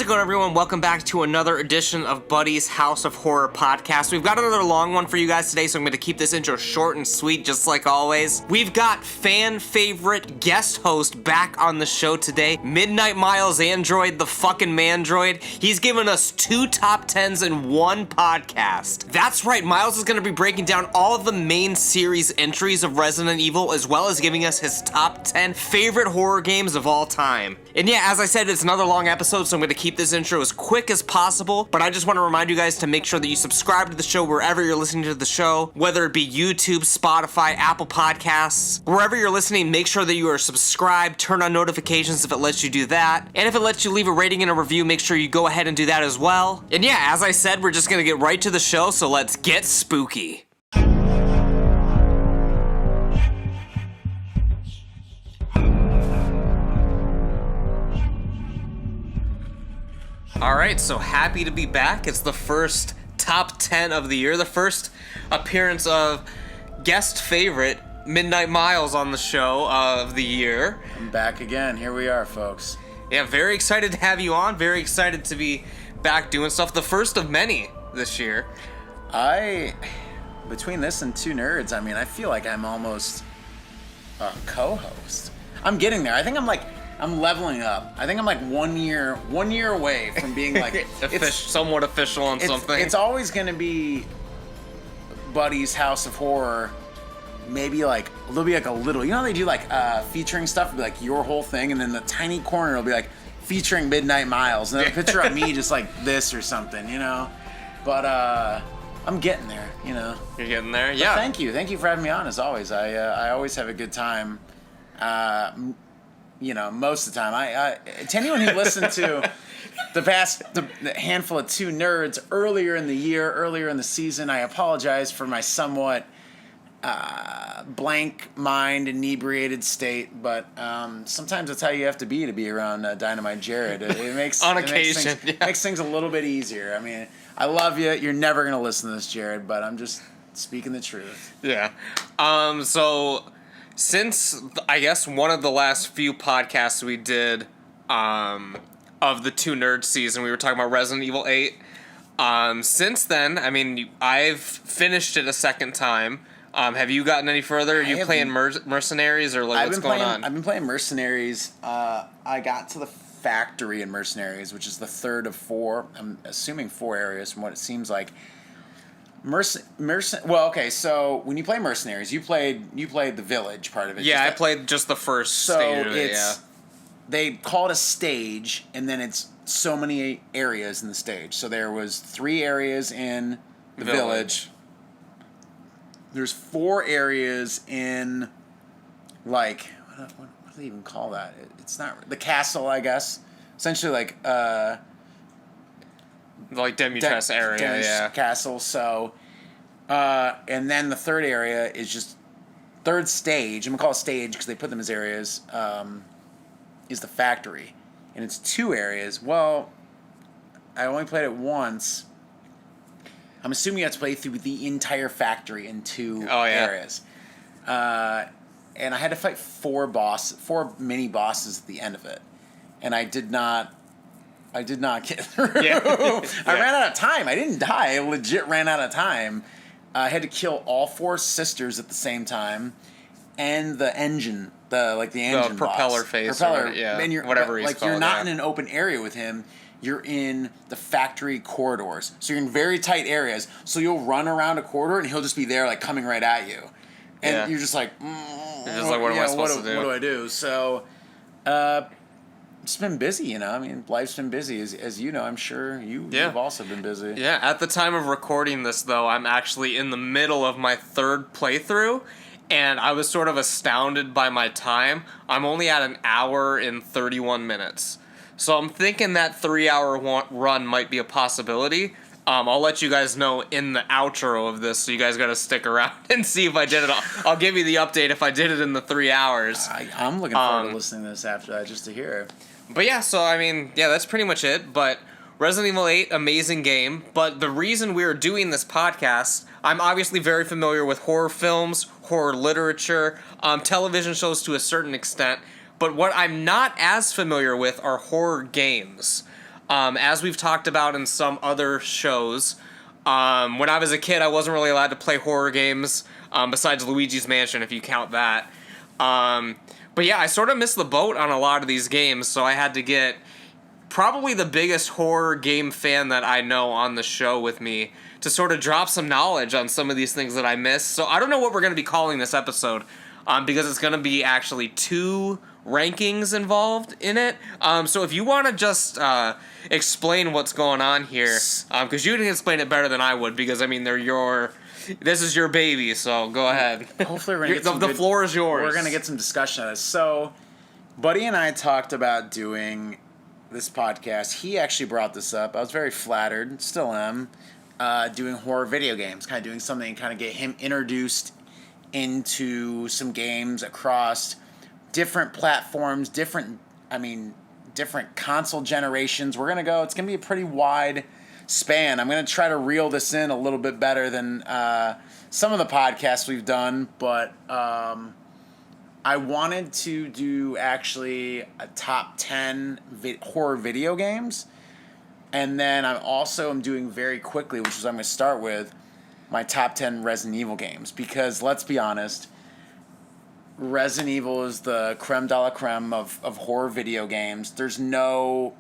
How's it going, everyone? Welcome back to another edition of Buddy's House of Horror podcast. We've got another long one for you guys today, so I'm going to keep this intro short and sweet, just like always. We've got fan favorite guest host back on the show today, Midnight Miles Android, the fucking Mandroid. He's given us 2 top 10s in one podcast. That's right, Miles is going to be breaking down all of the main series entries of Resident Evil, as well as giving us his top 10 favorite horror games of all time. And yeah, as I said, it's another long episode, so I'm going to keep this intro as quick as possible, but I just want to remind you guys to make sure that you subscribe to the show wherever you're listening to the show, whether it be YouTube, Spotify, Apple Podcasts, wherever you're listening, make sure that you are subscribed, turn on notifications if it lets you do that, and if it lets you leave a rating and a review, make sure you go ahead and do that as well. And yeah, as I said, we're just going to get right to the show, so let's get spooky. Alright, so happy to be back. It's the first top 10 of the year, the first appearance of guest favorite Midnight Miles on the show of the year. I'm back again. Here we are, folks. Yeah, very excited to have you on. Very excited to be back doing stuff. The first of many this year. Between this and Two Nerds, I mean, I feel like I'm almost a co-host. I'm getting there. I think I'm leveling up. I think I'm like 1 year away from being like somewhat official on something. It's always gonna be Buddy's House of Horror. Maybe like there'll be like a little, you know how they do like featuring stuff, it'll be like your whole thing, and then the tiny corner will be like featuring Midnight Miles, and then a picture of me just like this or something, you know. But I'm getting there, you know. You're getting there, but yeah. Thank you for having me on as always. I always have a good time. You know, most of the time. To anyone who listened to the handful of Two Nerds earlier in the year, earlier in the season, I apologize for my somewhat blank mind, inebriated state, but sometimes that's how you have to be around Dynamite Jared. It makes on occasion, makes things a little bit easier. I mean, I love you. You're never gonna listen to this, Jared, but I'm just speaking the truth. Yeah. So. Since, I guess, one of the last few podcasts we did of the Two Nerds season, we were talking about Resident Evil 8. Since then, I mean, I've finished it a second time. Have you gotten any further? Are you playing Mercenaries, or like, what's going on? I've been playing Mercenaries. I got to the factory in Mercenaries, which is the third of 4. I'm assuming 4 areas from what it seems like. Well, okay, so when you play Mercenaries, you played the village part of it. Yeah, I played just the first stage of it, yeah. They call it a stage, and then it's so many areas in the stage. So there was 3 areas in the village. There's 4 areas in, like, what do they even call that? It's not, the castle, I guess. Essentially, like, Demutress area, yeah. Castle, so, and then the third area is just, third stage, I'm going to call it stage because they put them as areas, is the factory. And it's 2 areas. Well, I only played it once. I'm assuming you have to play through the entire factory in 2 areas. And I had to fight 4 mini bosses at the end of it. And I did not get through. Yeah. I ran out of time. I didn't die. I legit ran out of time. I had to kill all 4 sisters at the same time, and the engine, the propeller boss. face, propeller, yeah, and you're, whatever he's like called. You're not in an open area with him. You're in the factory corridors, so you're in very tight areas. So you'll run around a corridor, and he'll just be there, like coming right at you, and you're just like, you're just like, what am I supposed to do? What do I do? So. It's been busy, you know. I mean, life's been busy, as you know. I'm sure you've also been busy. Yeah, at the time of recording this, though, I'm actually in the middle of my 3rd playthrough, and I was sort of astounded by my time. I'm only at 1 hour and 31 minutes. So I'm thinking that 3-hour run might be a possibility. I'll let you guys know in the outro of this, so you guys got to stick around and see if I did it. I'll give you the update if I did it in the 3 hours. I'm looking forward to listening to this after that, just to hear it. But yeah, so I mean, yeah, that's pretty much it. But Resident Evil 8, amazing game. But the reason we're doing this podcast, I'm obviously very familiar with horror films, horror literature, television shows to a certain extent. But what I'm not as familiar with are horror games. As we've talked about in some other shows, when I was a kid, I wasn't really allowed to play horror games, besides Luigi's Mansion, if you count that. But yeah, I sort of missed the boat on a lot of these games, so I had to get probably the biggest horror game fan that I know on the show with me to sort of drop some knowledge on some of these things that I missed. So I don't know what we're going to be calling this episode, because it's going to be actually 2 rankings involved in it. So if you want to just explain what's going on here, because you can explain it better than I would, because I mean this is your baby, so go ahead. Hopefully we're gonna get the floor is yours. We're gonna get some discussion on this. So, Buddy and I talked about doing this podcast. He actually brought this up. I was very flattered, still am, doing horror video games, kind of doing something to kind of get him introduced into some games across different platforms, different console generations. It's going to be a pretty wide span. I'm going to try to reel this in a little bit better than some of the podcasts we've done, but I wanted to do actually a top 10 horror video games, and then I'm doing very quickly, which is what I'm going to start with, my top 10 Resident Evil games, because let's be honest, Resident Evil is the creme de la creme of horror video games. The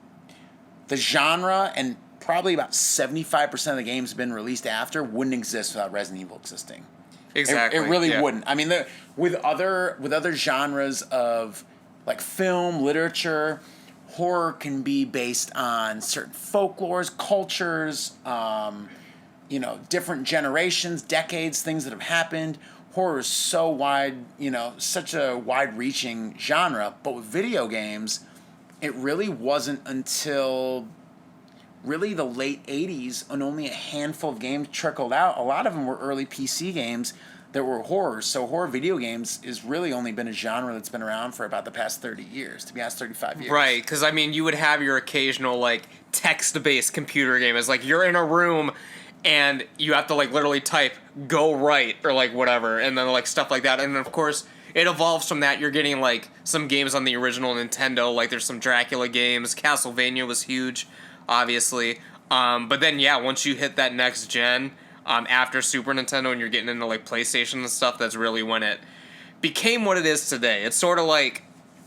genre, and probably about 75% of the games have been released after, wouldn't exist without Resident Evil existing. Exactly. It really wouldn't. I mean, with other genres of like film, literature, horror can be based on certain folklores, cultures, different generations, decades, things that have happened. Horror is so wide, such a wide-reaching genre. But with video games, it really wasn't until really the late 80s, and only a handful of games trickled out. A lot of them were early PC games that were horror. So horror video games has really only been a genre that's been around for about the past 30 years, to be honest, 35 years. Right, because, I mean, you would have your occasional, like, text-based computer game. It's like you're in a room and you have to, like, literally type, go right, or, like, whatever, and then, like, stuff like that. And, then, of course, it evolves from that. You're getting, like, some games on the original Nintendo, like, there's some Dracula games. Castlevania was huge, obviously. But then, yeah, once you hit that next gen, after Super Nintendo and you're getting into, like, PlayStation and stuff, that's really when it became what it is today. It's sort of like,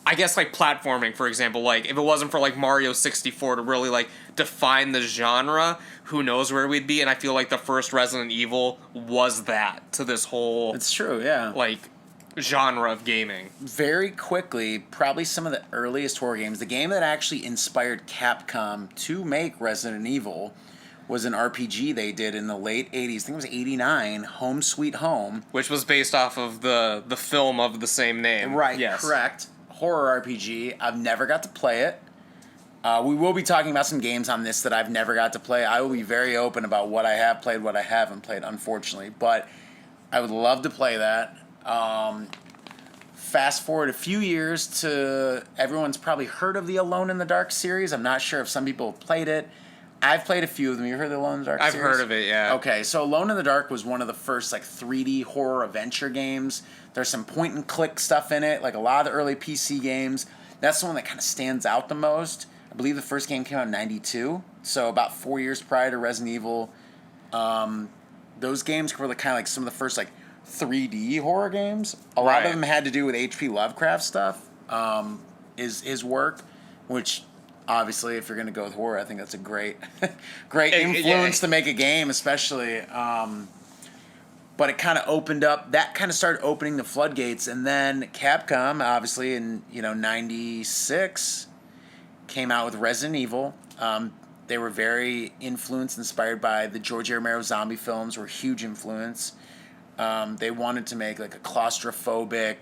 I guess, like, platforming, for example. Like, if it wasn't for, like, Mario 64 to really, like, define the genre, who knows where we'd be. And I feel like the first Resident Evil was that to this whole... It's true, yeah. Like, genre of gaming. Very quickly, probably some of the earliest horror games, the game that actually inspired Capcom to make Resident Evil was an RPG they did in the late 80s. I think it was 89, Home Sweet Home. Which was based off of the film of the same name. Right, yes. Correct. Horror RPG. I've never got to play it. We will be talking about some games on this that I've never got to play. I will be very open about what I have played, what I haven't played, unfortunately. But I would love to play that. Fast forward a few years to... Everyone's probably heard of the Alone in the Dark series. I'm not sure if some people have played it. I've played a few of them. You heard of the Alone in the Dark series? I've heard of it, yeah. Okay, so Alone in the Dark was one of the first, like, 3D horror adventure games. There's some point-and-click stuff in it, like a lot of the early PC games. That's the one that kind of stands out the most. I believe the first game came out in 92, so about 4 years prior to Resident Evil. Those games were kind of like some of the first, like, 3D horror games. A lot of them had to do with H.P. Lovecraft stuff, his work, which... Obviously, if you're going to go with horror, I think that's a great influence to make a game, especially. But it kind of opened up. That kind of started opening the floodgates, and then Capcom, obviously, in '96, came out with Resident Evil. They were very inspired by the George A. Romero zombie films. Were a huge influence. They wanted to make like a claustrophobic,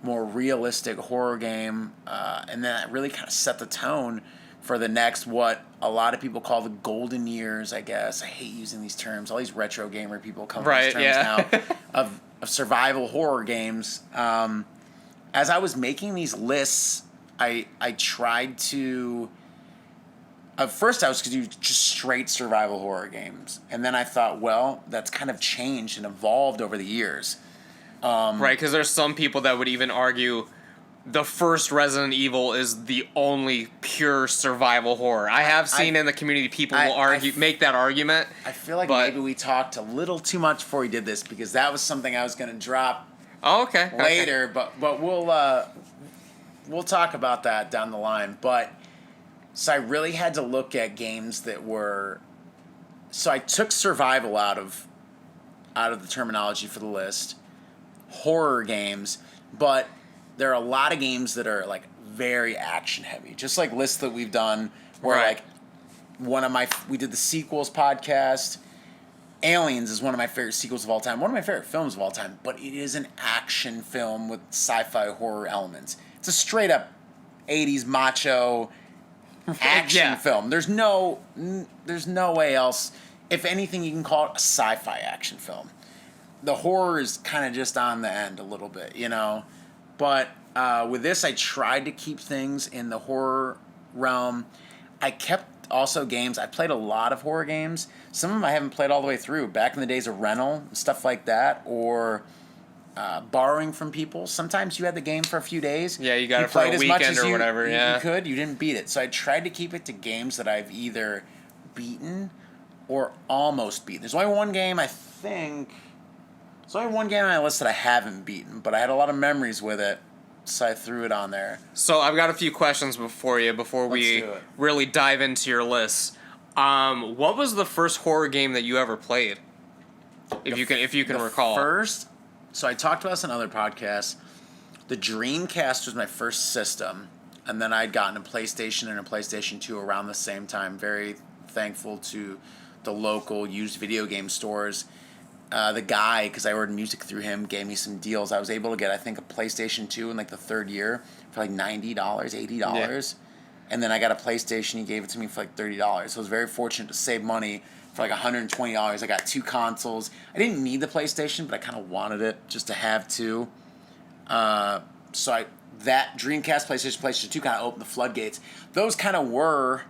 more realistic horror game, and then that really kind of set the tone for the next, what a lot of people call the golden years, I guess. I hate using these terms. All these retro gamer people come with these terms now of survival horror games. As I was making these lists, I tried to... At first, I was going to do just straight survival horror games. And then I thought, well, that's kind of changed and evolved over the years. Right, because there's some people that would even argue the first Resident Evil is the only pure survival horror. I have seen in the community people will make that argument. I feel like maybe we talked a little too much before we did this, because that was something I was going to drop later. Okay. But we'll talk about that down the line. But so I really had to look at games that were. So I took survival out of the terminology for the list. Horror games, but there are a lot of games that are like very action heavy, just like lists that we've done where like we did the sequels podcast. Aliens is one of my favorite sequels of all time, one of my favorite films of all time, but it is an action film with sci-fi horror elements. It's a straight up 80s macho action film. There's no way else. If anything, you can call it a sci-fi action film. The horror is kind of just on the end a little bit, you know. But with this, I tried to keep things in the horror realm. I kept also games. I played a lot of horror games. Some of them I haven't played all the way through. Back in the days of rental, stuff like that, or borrowing from people. Sometimes you had the game for a few days. Yeah, you got it for a weekend or whatever. Yeah, you could. You didn't beat it. So I tried to keep it to games that I've either beaten or almost beaten. There's only one game I think. There's only one game on my list that I haven't beaten, but I had a lot of memories with it, so I threw it on there. So I've got a few questions before we really dive into your list. What was the first horror game that you ever played? If you can recall. First, so I talked about this on other podcasts. The Dreamcast was my first system, and then I'd gotten a PlayStation and a PlayStation 2 around the same time. Very thankful to the local used video game stores. The guy, because I ordered music through him, gave me some deals. I was able to get, I think, a PlayStation 2 in like the third year for like $90, $80. Yeah. And then I got a PlayStation. He gave it to me for like $30. So I was very fortunate to save money for like $120. I got 2 consoles. I didn't need the PlayStation, but I kind of wanted it just to have 2. That Dreamcast, PlayStation 2 kind of opened the floodgates. Those kind of were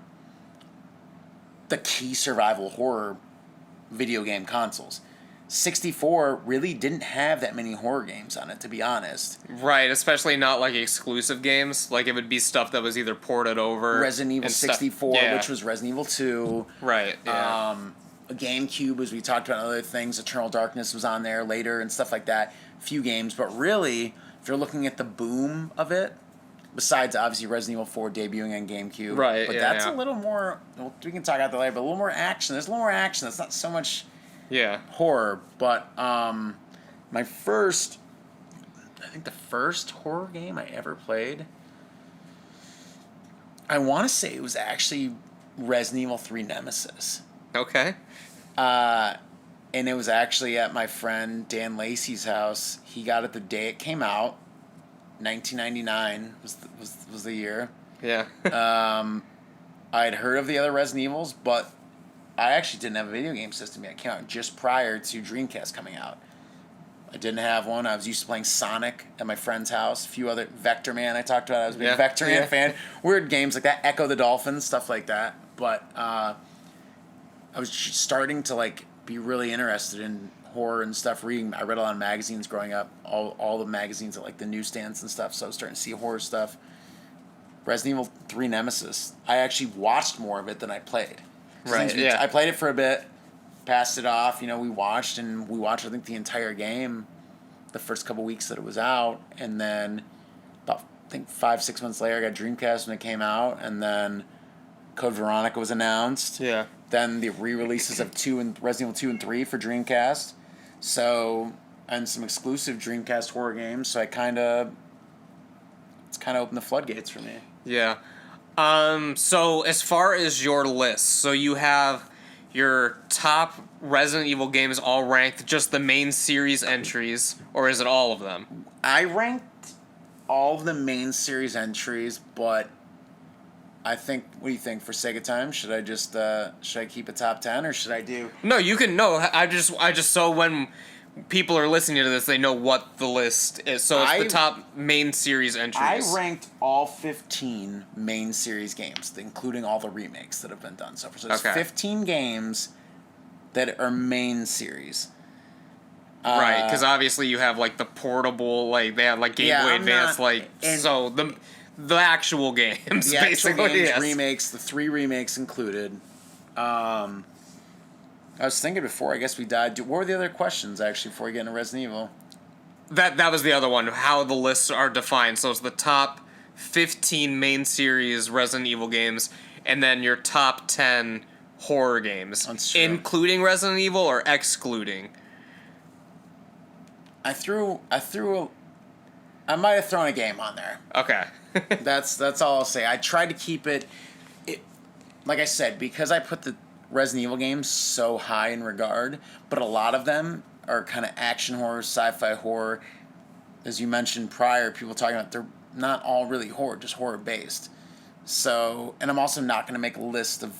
the key survival horror video game consoles. 64 really didn't have that many horror games on it, to be honest. Right, especially not like exclusive games. Like it would be stuff that was either ported over. Resident Evil 64, which was Resident Evil 2. Right, yeah. GameCube, as we talked about other things, Eternal Darkness was on there later and stuff like that. A few games, but really, if you're looking at the boom of it, besides obviously Resident Evil 4 debuting on GameCube. Right, but that's a little more, we can talk about that later, but a little more action. There's a little more action. That's not so much... horror, but my first, I think the first horror game I ever played, I want to say it was actually Resident Evil 3 Nemesis. Okay. And it was actually at my friend Dan Lacey's house. He got it the day it came out. 1999 was the year. Yeah. I had heard of the other Resident Evils, but I actually didn't have a video game system yet. It came out just prior to Dreamcast coming out. I didn't have one. I was used to playing Sonic at my friend's house. A few other... Vector Man I talked about. I was a big Vector Man fan. Weird games like that. Echo the Dolphin, stuff like that. But I was starting to like be really interested in horror and stuff. I read a lot of magazines growing up. All the magazines at like the newsstands and stuff. So I was starting to see horror stuff. Resident Evil 3 Nemesis. I actually watched more of it than I played. Right, yeah. I played it for a bit, passed it off. We watched, I think, the entire game the first couple weeks that it was out. And then about, I think, 5-6 months later, I got Dreamcast when it came out. And then Code Veronica was announced. Yeah. Then the re-releases of Resident Evil 2 and 3 for Dreamcast. So, and some exclusive Dreamcast horror games. So it's kind of opened the floodgates for me. Yeah. So as far as your list, so you have your top Resident Evil games all ranked, just the main series entries, or is it all of them? I ranked all of the main series entries, but I think, what do you think, for sake of time, should I keep a top 10, or should I do... No, you can, no, I just, so when people are listening to this, they know what the list is. So it's the top main series entries. I ranked all 15 main series games, including all the remakes that have been done so far. So there's 15 games that are main series. Right, because obviously you have like the portable, like they have like Game Boy Advance, so the actual games, the actual basically. games, Yes. remakes, the 3 remakes included. I was thinking before, I guess we died. What were the other questions actually before we get into Resident Evil? That was the other one. How the lists are defined. So it's the top 15 main series Resident Evil games, and then your top 10 horror games, That's true. including Resident Evil or excluding. I might have thrown a game on there. Okay. That's all I'll say. I tried to keep it, like I said, because I put the Resident Evil games so high in regard, but a lot of them are kind of action horror, sci-fi horror. As you mentioned prior, people talking about they're not all really horror, just horror based. So, and I'm also not going to make a list of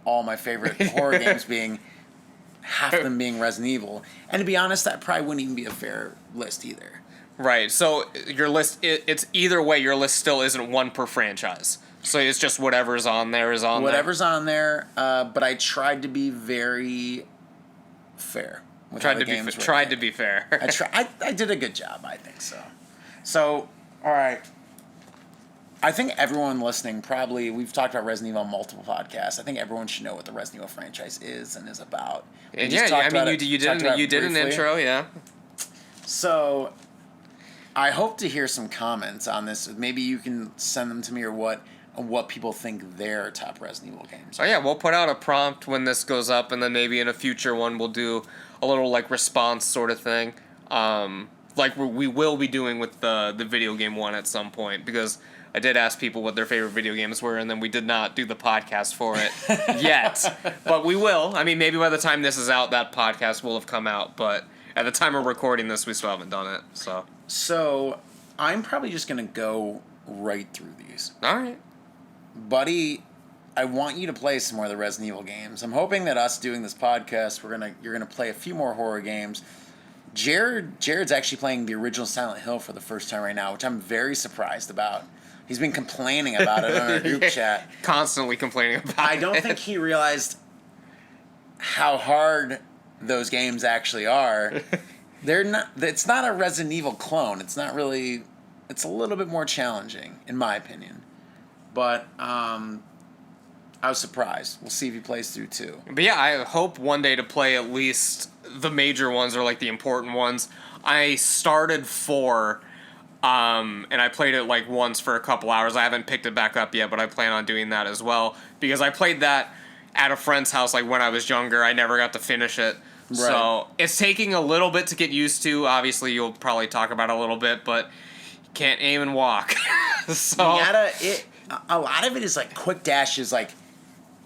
all my favorite horror games being half of them being Resident Evil. And to be honest, that probably wouldn't even be a fair list either. Right. So your list, it's either way, your list still isn't one per franchise. So it's just whatever's on there is on Whatever's on there, but I tried to be very fair. Tried to be fair. I did a good job, I think so. So, all right. I think everyone listening probably, we've talked about Resident Evil on multiple podcasts. I think everyone should know what the Resident Evil franchise is and is about. And yeah, I mean, you did an intro, yeah. So, I hope to hear some comments on this. Maybe you can send them to me or what people think their top Resident Evil games are. Oh yeah, we'll put out a prompt when this goes up, and then maybe in a future one we'll do a little like response sort of thing, like we will be doing with the video game one at some point, because I did ask people what their favorite video games were, and then we did not do the podcast for it yet, but we will. I mean, maybe by the time this is out, that podcast will have come out, but at the time of recording this, we still haven't done it. So I'm probably just gonna go right through these. All right. Buddy, I want you to play some more of the Resident Evil games. I'm hoping that us doing this podcast, you're gonna play a few more horror games. Jared's actually playing the original Silent Hill for the first time right now, which I'm very surprised about. He's been complaining about it on our group chat. Constantly complaining about it. I don't think he realized how hard those games actually are. They're not. It's not a Resident Evil clone. It's not really. It's a little bit more challenging, in my opinion. But I was surprised. We'll see if he plays through too. But yeah, I hope one day to play at least the major ones or like the important ones. I started 4, and I played it like once for a couple hours. I haven't picked it back up yet, but I plan on doing that as well, because I played that at a friend's house like when I was younger. I never got to finish it. Right. So it's taking a little bit to get used to. Obviously, you'll probably talk about it a little bit, but you can't aim and walk. So a lot of it is like quick dashes. Like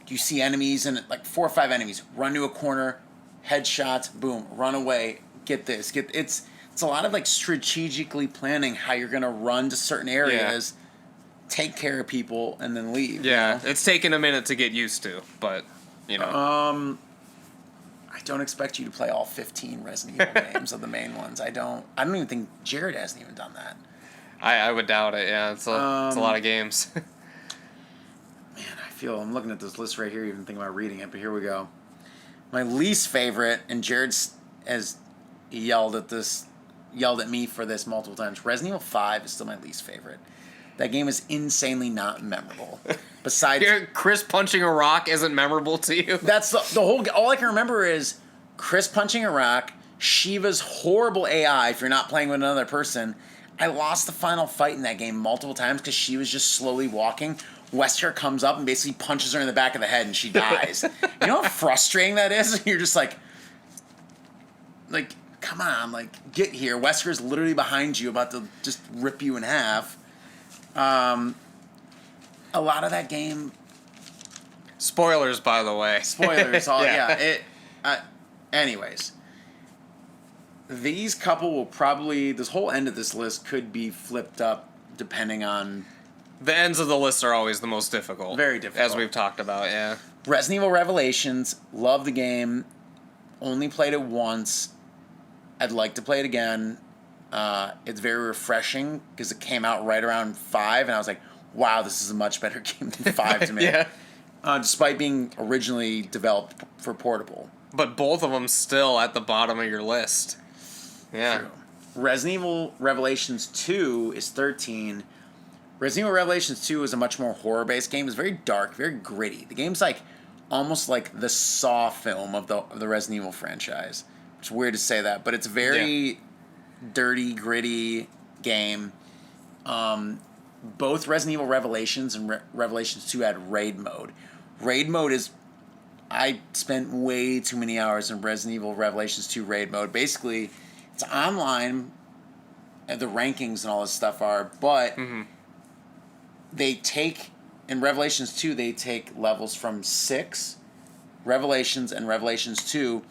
you see enemies and like 4 or 5 enemies, run to a corner, headshots, boom, run away, get this, it's a lot of like strategically planning how you're gonna run to certain areas, take care of people, and then leave. Yeah, you know? It's taken a minute to get used to, but you know. I don't expect you to play all 15 Resident Evil games of the main ones. I don't even think Jared hasn't even done that. I would doubt it. Yeah, it's a lot of games. Man, I'm looking at this list right here, even thinking about reading it, but here we go. My least favorite, and Jared has yelled at me for this multiple times. Resident Evil 5 is still my least favorite. That game is insanely not memorable. Besides, Chris punching a rock isn't memorable to you? That's the whole. All I can remember is Chris punching a rock, Shiva's horrible AI. If you're not playing with another person, I lost the final fight in that game multiple times because she was just slowly walking. Wesker comes up and basically punches her in the back of the head, and she dies. You know how frustrating that is? You're just like, come on, like get here. Wesker's literally behind you, about to just rip you in half. A lot of that game. Spoilers, by the way. Spoilers, anyways, these couple will probably. This whole end of this list could be flipped up depending on. The ends of the list are always the most difficult. Very difficult, as we've talked about. Yeah. Resident Evil Revelations. Love the game. Only played it once. I'd like to play it again. It's very refreshing because it came out right around 5, and I was like, wow, this is a much better game than 5 to me. Yeah. Despite being originally developed for portable. But both of them still at the bottom of your list. Yeah. True. Resident Evil Revelations 2 is 13. Resident Evil Revelations 2 is a much more horror-based game. It's very dark, very gritty. The game's like almost like the Saw film of the Resident Evil franchise. It's weird to say that, but it's a very dirty, gritty game. Both Resident Evil Revelations and Revelations 2 had raid mode. Raid mode is... I spent way too many hours in Resident Evil Revelations 2 raid mode. Basically, it's online, and the rankings and all this stuff are, but they take... In Revelations 2, they take levels from 6, Revelations, and Revelations 2,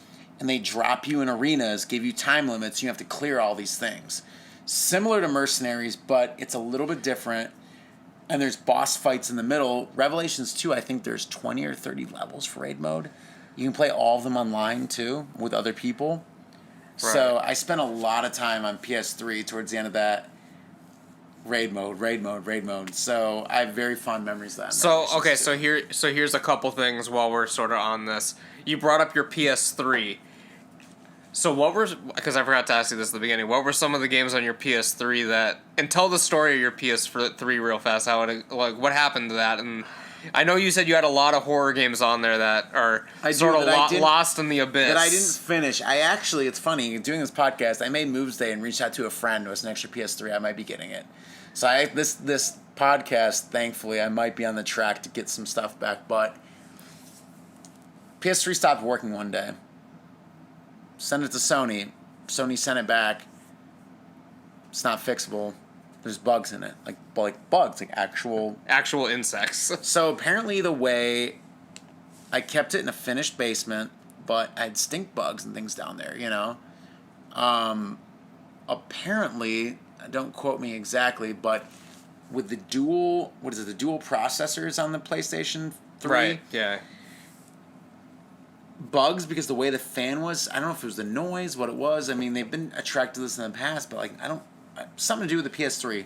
and they drop you in arenas, give you time limits, you have to clear all these things. Similar to Mercenaries, but it's a little bit different. And there's boss fights in the middle. Revelations 2, I think there's 20 or 30 levels for raid mode. You can play all of them online, too, with other people. Right. So I spent a lot of time on PS3 towards the end of that. Raid mode. So I have very fond memories of that. So here's a couple things while we're sort of on this. You brought up your PS3. So because I forgot to ask you this at the beginning, what were some of the games on your PS3 that, and tell the story of your PS3 real fast, what happened to that? And I know you said you had a lot of horror games on there that are lost in the abyss. That I didn't finish. It's funny, doing this podcast, I made moves day and reached out to a friend who has an extra PS3, I might be getting it. So this podcast, thankfully, I might be on the track to get some stuff back, but PS3 stopped working one day. Send it to Sony. Sony sent it back. It's not fixable. There's bugs in it. Like bugs. Like actual insects. So apparently the way I kept it in a finished basement, but I had stink bugs and things down there, you know? Apparently, don't quote me exactly, but with the dual processors on the PlayStation 3? Right, yeah. Bugs, because the way the fan was, I don't know if it was the noise, what it was. I mean, they've been attracted to this in the past, but something to do with the PS3.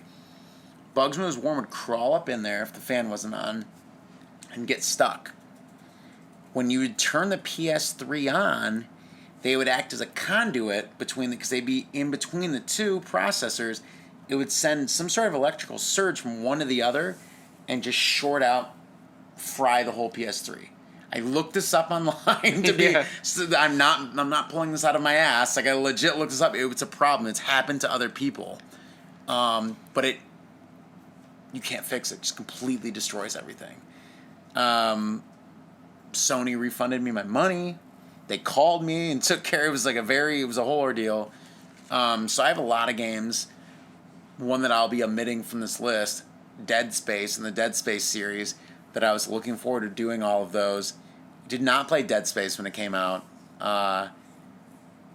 Bugs, when it was warm, would crawl up in there if the fan wasn't on and get stuck. When you would turn the PS3 on, they would act as a conduit because they'd be in between the two processors. It would send some sort of electrical surge from one to the other and just fry the whole PS3. I looked this up online to be. Yeah. So I'm not pulling this out of my ass. Like I legit looked this up. It's a problem. It's happened to other people, but you can't fix it. It just completely destroys everything. Sony refunded me my money. They called me and took care. It was a whole ordeal. So I have a lot of games. One that I'll be omitting from this list, Dead Space and the Dead Space series, that I was looking forward to doing all of those. Did not play Dead Space when it came out,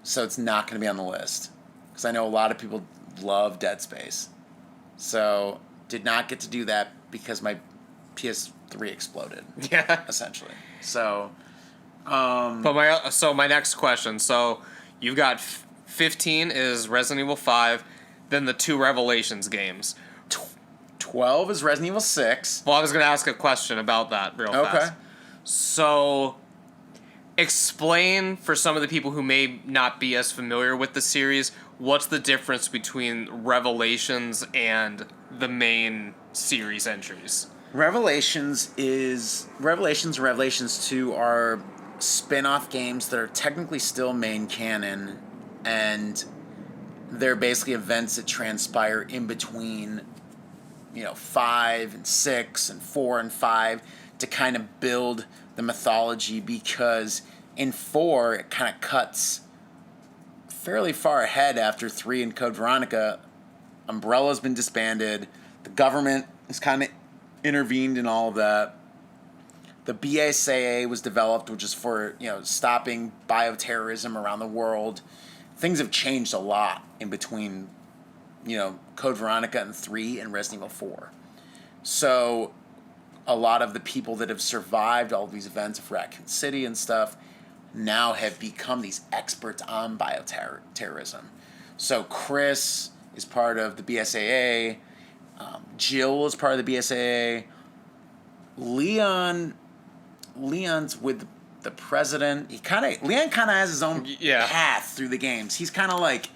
so it's not going to be on the list. Because I know a lot of people love Dead Space. So, did not get to do that because my PS3 exploded. Yeah. Essentially. So, But my next question, so you've got 15 is Resident Evil 5, then the 2 Revelations games. 12 is Resident Evil 6. Well, I was going to ask a question about that real fast. Okay. So, explain for some of the people who may not be as familiar with the series, what's the difference between Revelations and the main series entries? Revelations and Revelations 2 are spin-off games that are technically still main canon, and they're basically events that transpire in between 5 and 6 and 4 and 5 to kind of build the mythology, because in 4 it kind of cuts fairly far ahead after 3 in Code Veronica. Umbrella's been disbanded. The government has kind of intervened in all of that. The BSAA was developed, which is for stopping bioterrorism around the world. Things have changed a lot in between Code Veronica and 3 and Resident Evil 4. So a lot of the people that have survived all of these events of Raccoon City and stuff now have become these experts on bioterrorism. So Chris is part of the BSAA. Jill is part of the BSAA. Leon's with the president. Leon kind of has his own path through the games. He's kind of like,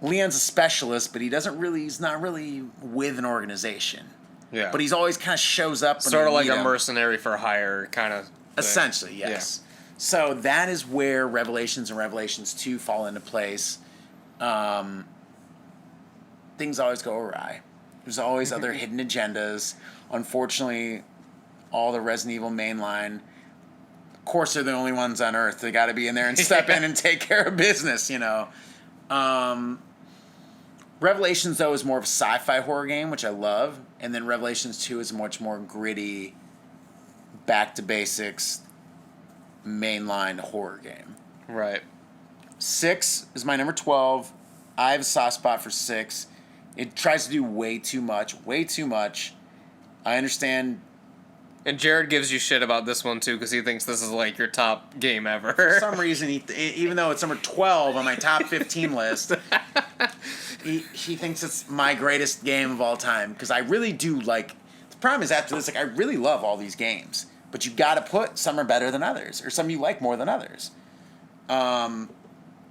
Leon's a specialist, but he's not really with an organization. Yeah. But he's always kind of shows up. Sort of like a mercenary for hire kind of thing. Essentially, yes. Yeah. So that is where Revelations and Revelations 2 fall into place. Things always go awry. There's always other hidden agendas. Unfortunately, all the Resident Evil mainline, of course, they're the only ones on Earth. They got to be in there and step in and take care of business, Revelations, though, is more of a sci-fi horror game, which I love. And then Revelations 2 is a much more gritty, back-to-basics, mainline horror game. Right. 6 is my number 12. I have a soft spot for 6. It tries to do way too much. I understand. And Jared gives you shit about this one, too, because he thinks this is, like, your top game ever. For some reason, even though it's number 12 on my top 15 list, he thinks it's my greatest game of all time. Because I really do like... The problem is, after this, like, I really love all these games. But you got to put some are better than others, or some you like more than others.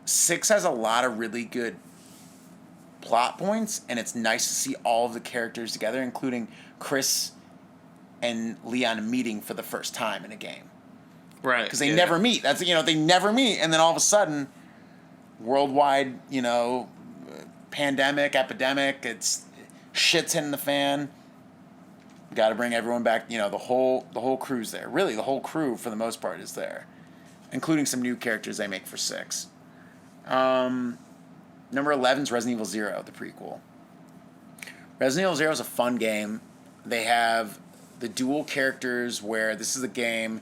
6 has a lot of really good plot points, and it's nice to see all of the characters together, including Chris and Leon meeting for the first time in a game. Right. Because they never meet. They never meet, and then all of a sudden, worldwide, pandemic, epidemic, shit's hitting the fan. Got to bring everyone back. The whole crew's there. Really, the whole crew, for the most part, is there, including some new characters they make for 6. Number 11 is Resident Evil 0, the prequel. Resident Evil 0 is a fun game. They have the dual characters where this is a game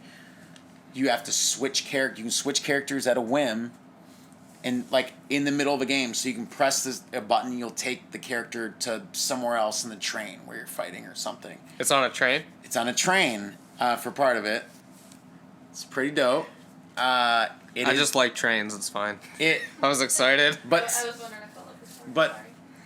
you have to switch character. You can switch characters at a whim, and like in the middle of a game, so you can press a button. You'll take the character to somewhere else in the train where you're fighting or something. It's on a train? It's on a train for part of it. It's pretty dope. I just like trains. It's fine. I was excited. But I was wondering if it looked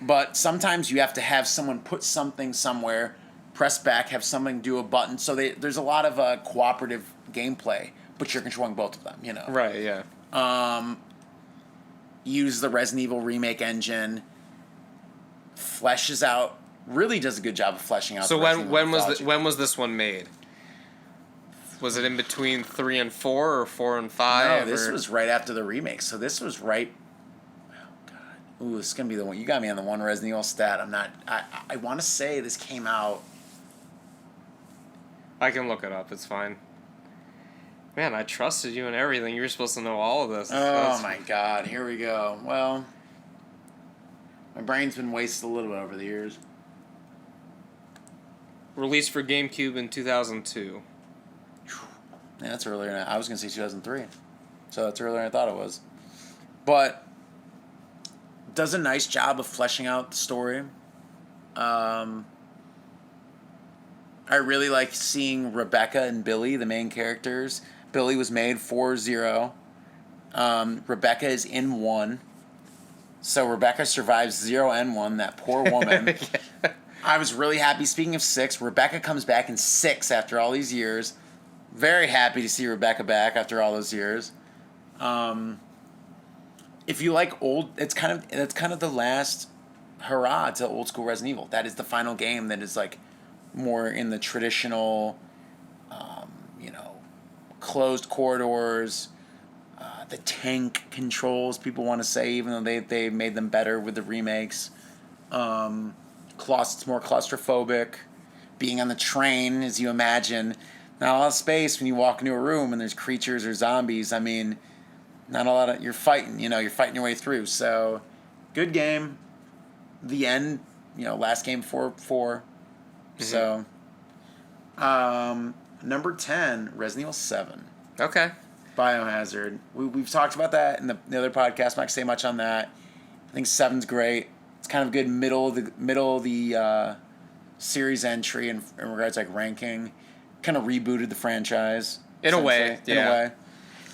but sometimes you have to have someone put something somewhere, press back, have something do a button. So there's a lot of cooperative gameplay, but you're controlling both of them, Right, yeah. Use the Resident Evil remake engine, fleshes out, really does a good job of fleshing out. So when was this one made? Was it in between 3 and 4 or 4 and 5? No, this was right after the remake. So this was right. Oh God! Ooh, this is gonna be the one. You got me on the one Resident Evil stat. I'm not. I want to say this came out. I can look it up. It's fine. Man, I trusted you in everything. You were supposed to know all of this. Oh my God! Here we go. Well, my brain's been wasted a little bit over the years. Released for GameCube in 2002. Yeah, that's earlier than I was going to say 2003. So that's earlier than I thought it was. But does a nice job of fleshing out the story. I really like seeing Rebecca and Billy, the main characters. Billy was made for 0. Rebecca is in 1. So Rebecca survives 0 and 1, that poor woman. Yeah. I was really happy. Speaking of 6, Rebecca comes back in 6 after all these years. Very happy to see Rebecca back after all those years. If you like that's kind of the last hurrah to old school Resident Evil. That is the final game that is like more in the traditional, closed corridors, the tank controls people want to say, even though they made them better with the remakes. It's more claustrophobic. Being on the train, as you imagine. Not a lot of space when you walk into a room and there's creatures or zombies. I mean, not a lot of... You're fighting, you're fighting your way through. So, good game. The end, last game 4-4. Mm-hmm. So, number 10, Resident Evil 7. Okay. Biohazard. We've talked about that in the other podcast. I'm not going to say much on that. I think 7's great. It's kind of good middle of the series entry in regards to like ranking. Kind of rebooted the franchise. In a way.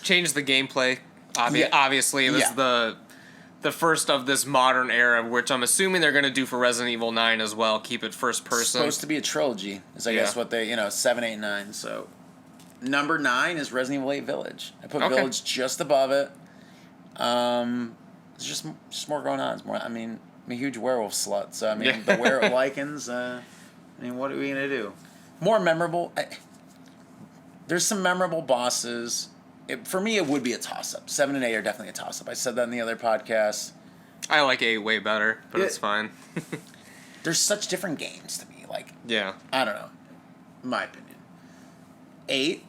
Changed the gameplay. Obviously, it was the first of this modern era, which I'm assuming they're going to do for Resident Evil 9 as well. Keep it first person. It's supposed to be a trilogy, is I guess what they, 7, 8, 9. So number 9 is Resident Evil 8 Village. I put Village just above it. There's just more going on. It's more. I mean, I'm a huge werewolf slut, so I mean, the werewolf lichens. I mean, what are we gonna do? More memorable. There's some memorable bosses. For me, it would be a toss-up. 7 and 8 are definitely a toss-up. I said that in the other podcast. I like 8 way better, but it's fine. There's such different games to me. Like, yeah. I don't know. In my opinion. 8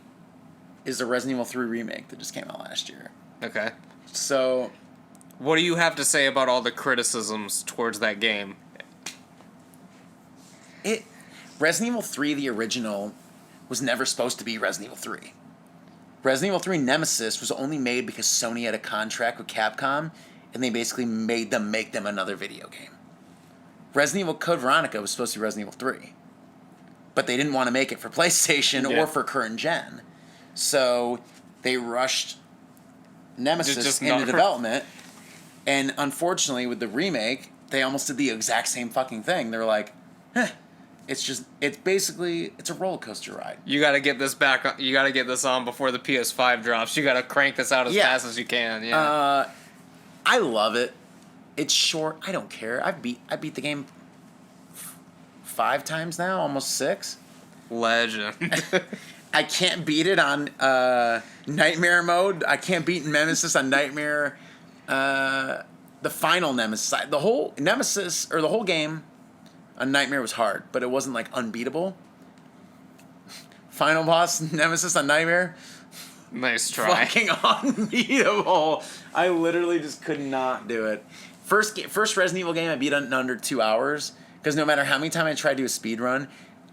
is the Resident Evil 3 remake that just came out last year. Okay. So, what do you have to say about all the criticisms towards that game? Resident Evil 3, the original, was never supposed to be Resident Evil 3. Resident Evil 3 Nemesis was only made because Sony had a contract with Capcom, and they basically made them make them another video game. Resident Evil Code Veronica was supposed to be Resident Evil 3. But they didn't want to make it for PlayStation or for current gen. So they rushed Nemesis into development. And unfortunately, with the remake, they almost did the exact same fucking thing. They're like, it's a roller coaster ride. You got to get this back. You got to get this on before the PS5 drops. You got to crank this out as fast as you can. Yeah. I love it. It's short. I don't care. I beat the game 5 times now, almost 6. Legend. I can't beat it on Nightmare mode. I can't beat Nemesis on Nightmare. The final Nemesis, the whole Nemesis or the whole game on Nightmare was hard, but it wasn't like unbeatable. Final boss Nemesis on Nightmare, nice try. fucking unbeatable. I literally just could not do it. First Resident Evil game I beat in under 2 hours because no matter how many times I try to do a speed run,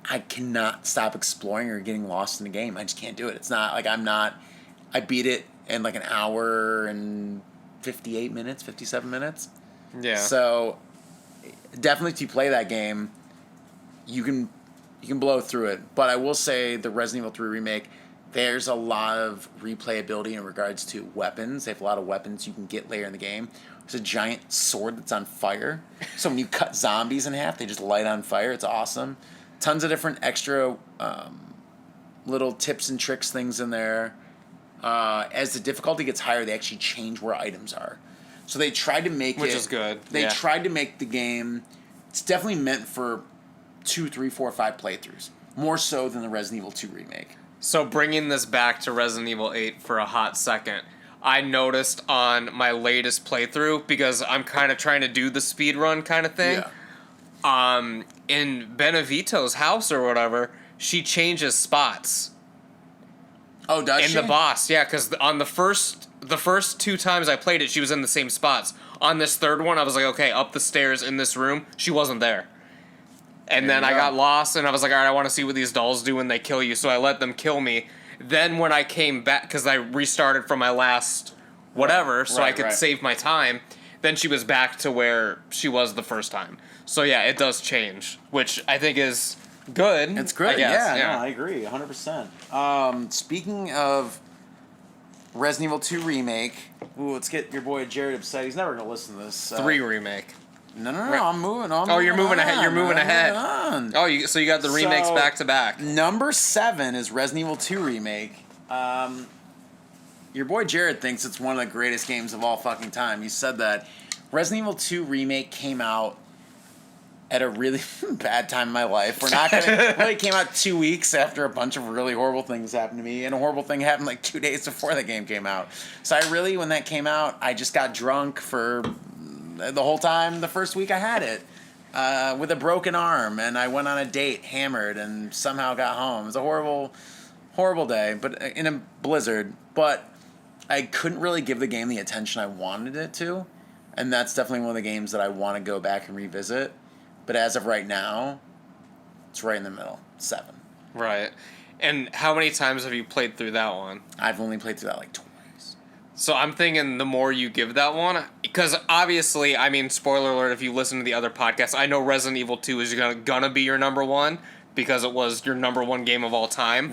I cannot stop exploring or getting lost in the game. I just can't do it. It's not like I beat it in like an hour and 58 minutes, 57 minutes. Yeah. So definitely if you play that game, you can blow through it. But I will say the Resident Evil 3 remake, there's a lot of replayability in regards to weapons. They have a lot of weapons you can get later in the game. There's a giant sword that's on fire. So when you cut zombies in half, they just light on fire. It's awesome. Tons of different extra little tips and tricks things in there. As the difficulty gets higher, they actually change where items are. So they tried to make Which is good. They tried to make the game. It's definitely meant for 2, 3, 4, 5 playthroughs. More so than the Resident Evil 2 remake. So bringing this back to Resident Evil 8 for a hot second, I noticed on my latest playthrough, because I'm kind of trying to do the speed run kind of thing. Yeah. In Benevito's house or whatever, she changes spots. Oh, does she? In the boss, yeah, because on the first 2 times I played it, she was in the same spots. On this third one, I was like, okay, up the stairs in this room, she wasn't there. And then I got lost, and I was like, all right, I want to see what these dolls do when they kill you, so I let them kill me. Then when I came back, because I restarted from my last whatever, so I could save my time, then she was back to where she was the first time. So yeah, it does change, which I think is good. It's good, I guess. yeah. No, I agree, 100%. Speaking of Resident Evil 2 remake, let's get your boy Jared upset. He's never going to listen to this. 3 remake. No, I'm moving on. Oh, you're moving ahead. You're moving ahead. Oh, so you got the remakes back to back. Number 7 is Resident Evil 2 remake. Your boy Jared thinks it's one of the greatest games of all fucking time. He said that Resident Evil 2 remake came out at a really bad time in my life. We're not gonna. It really came out 2 weeks after a bunch of really horrible things happened to me, and a horrible thing happened like 2 days before the game came out. So when that came out, I just got drunk for the whole time. The first week I had it with a broken arm, and I went on a date hammered, and somehow got home. It was a horrible, horrible day, but in a blizzard. But I couldn't really give the game the attention I wanted it to, and that's definitely one of the games that I want to go back and revisit. But as of right now, it's right in the middle. 7. Right. And how many times have you played through that one? I've only played through that like twice. So I'm thinking the more you give that one, because obviously, I mean, spoiler alert, if you listen to the other podcasts, I know Resident Evil 2 is gonna be your number 1 because it was your number 1 game of all time.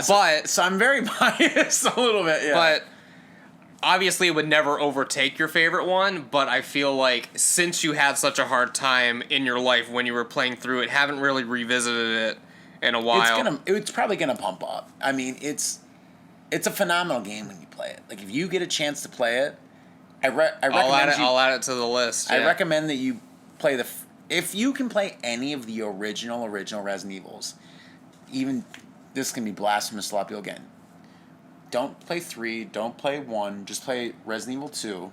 So I'm very biased a little bit, yeah. But obviously, it would never overtake your favorite one, but I feel like since you had such a hard time in your life when you were playing through it, haven't really revisited it in a while. It's probably gonna pump up. I mean, it's it's a phenomenal game when you play it. Like, if you get a chance to play it, I recommend I'll add it to the list. Yeah. I recommend that you play if you can play any of the original Resident Evils, even this can be blasphemous to a lot of people again. Don't play 3, don't play 1, just play Resident Evil 2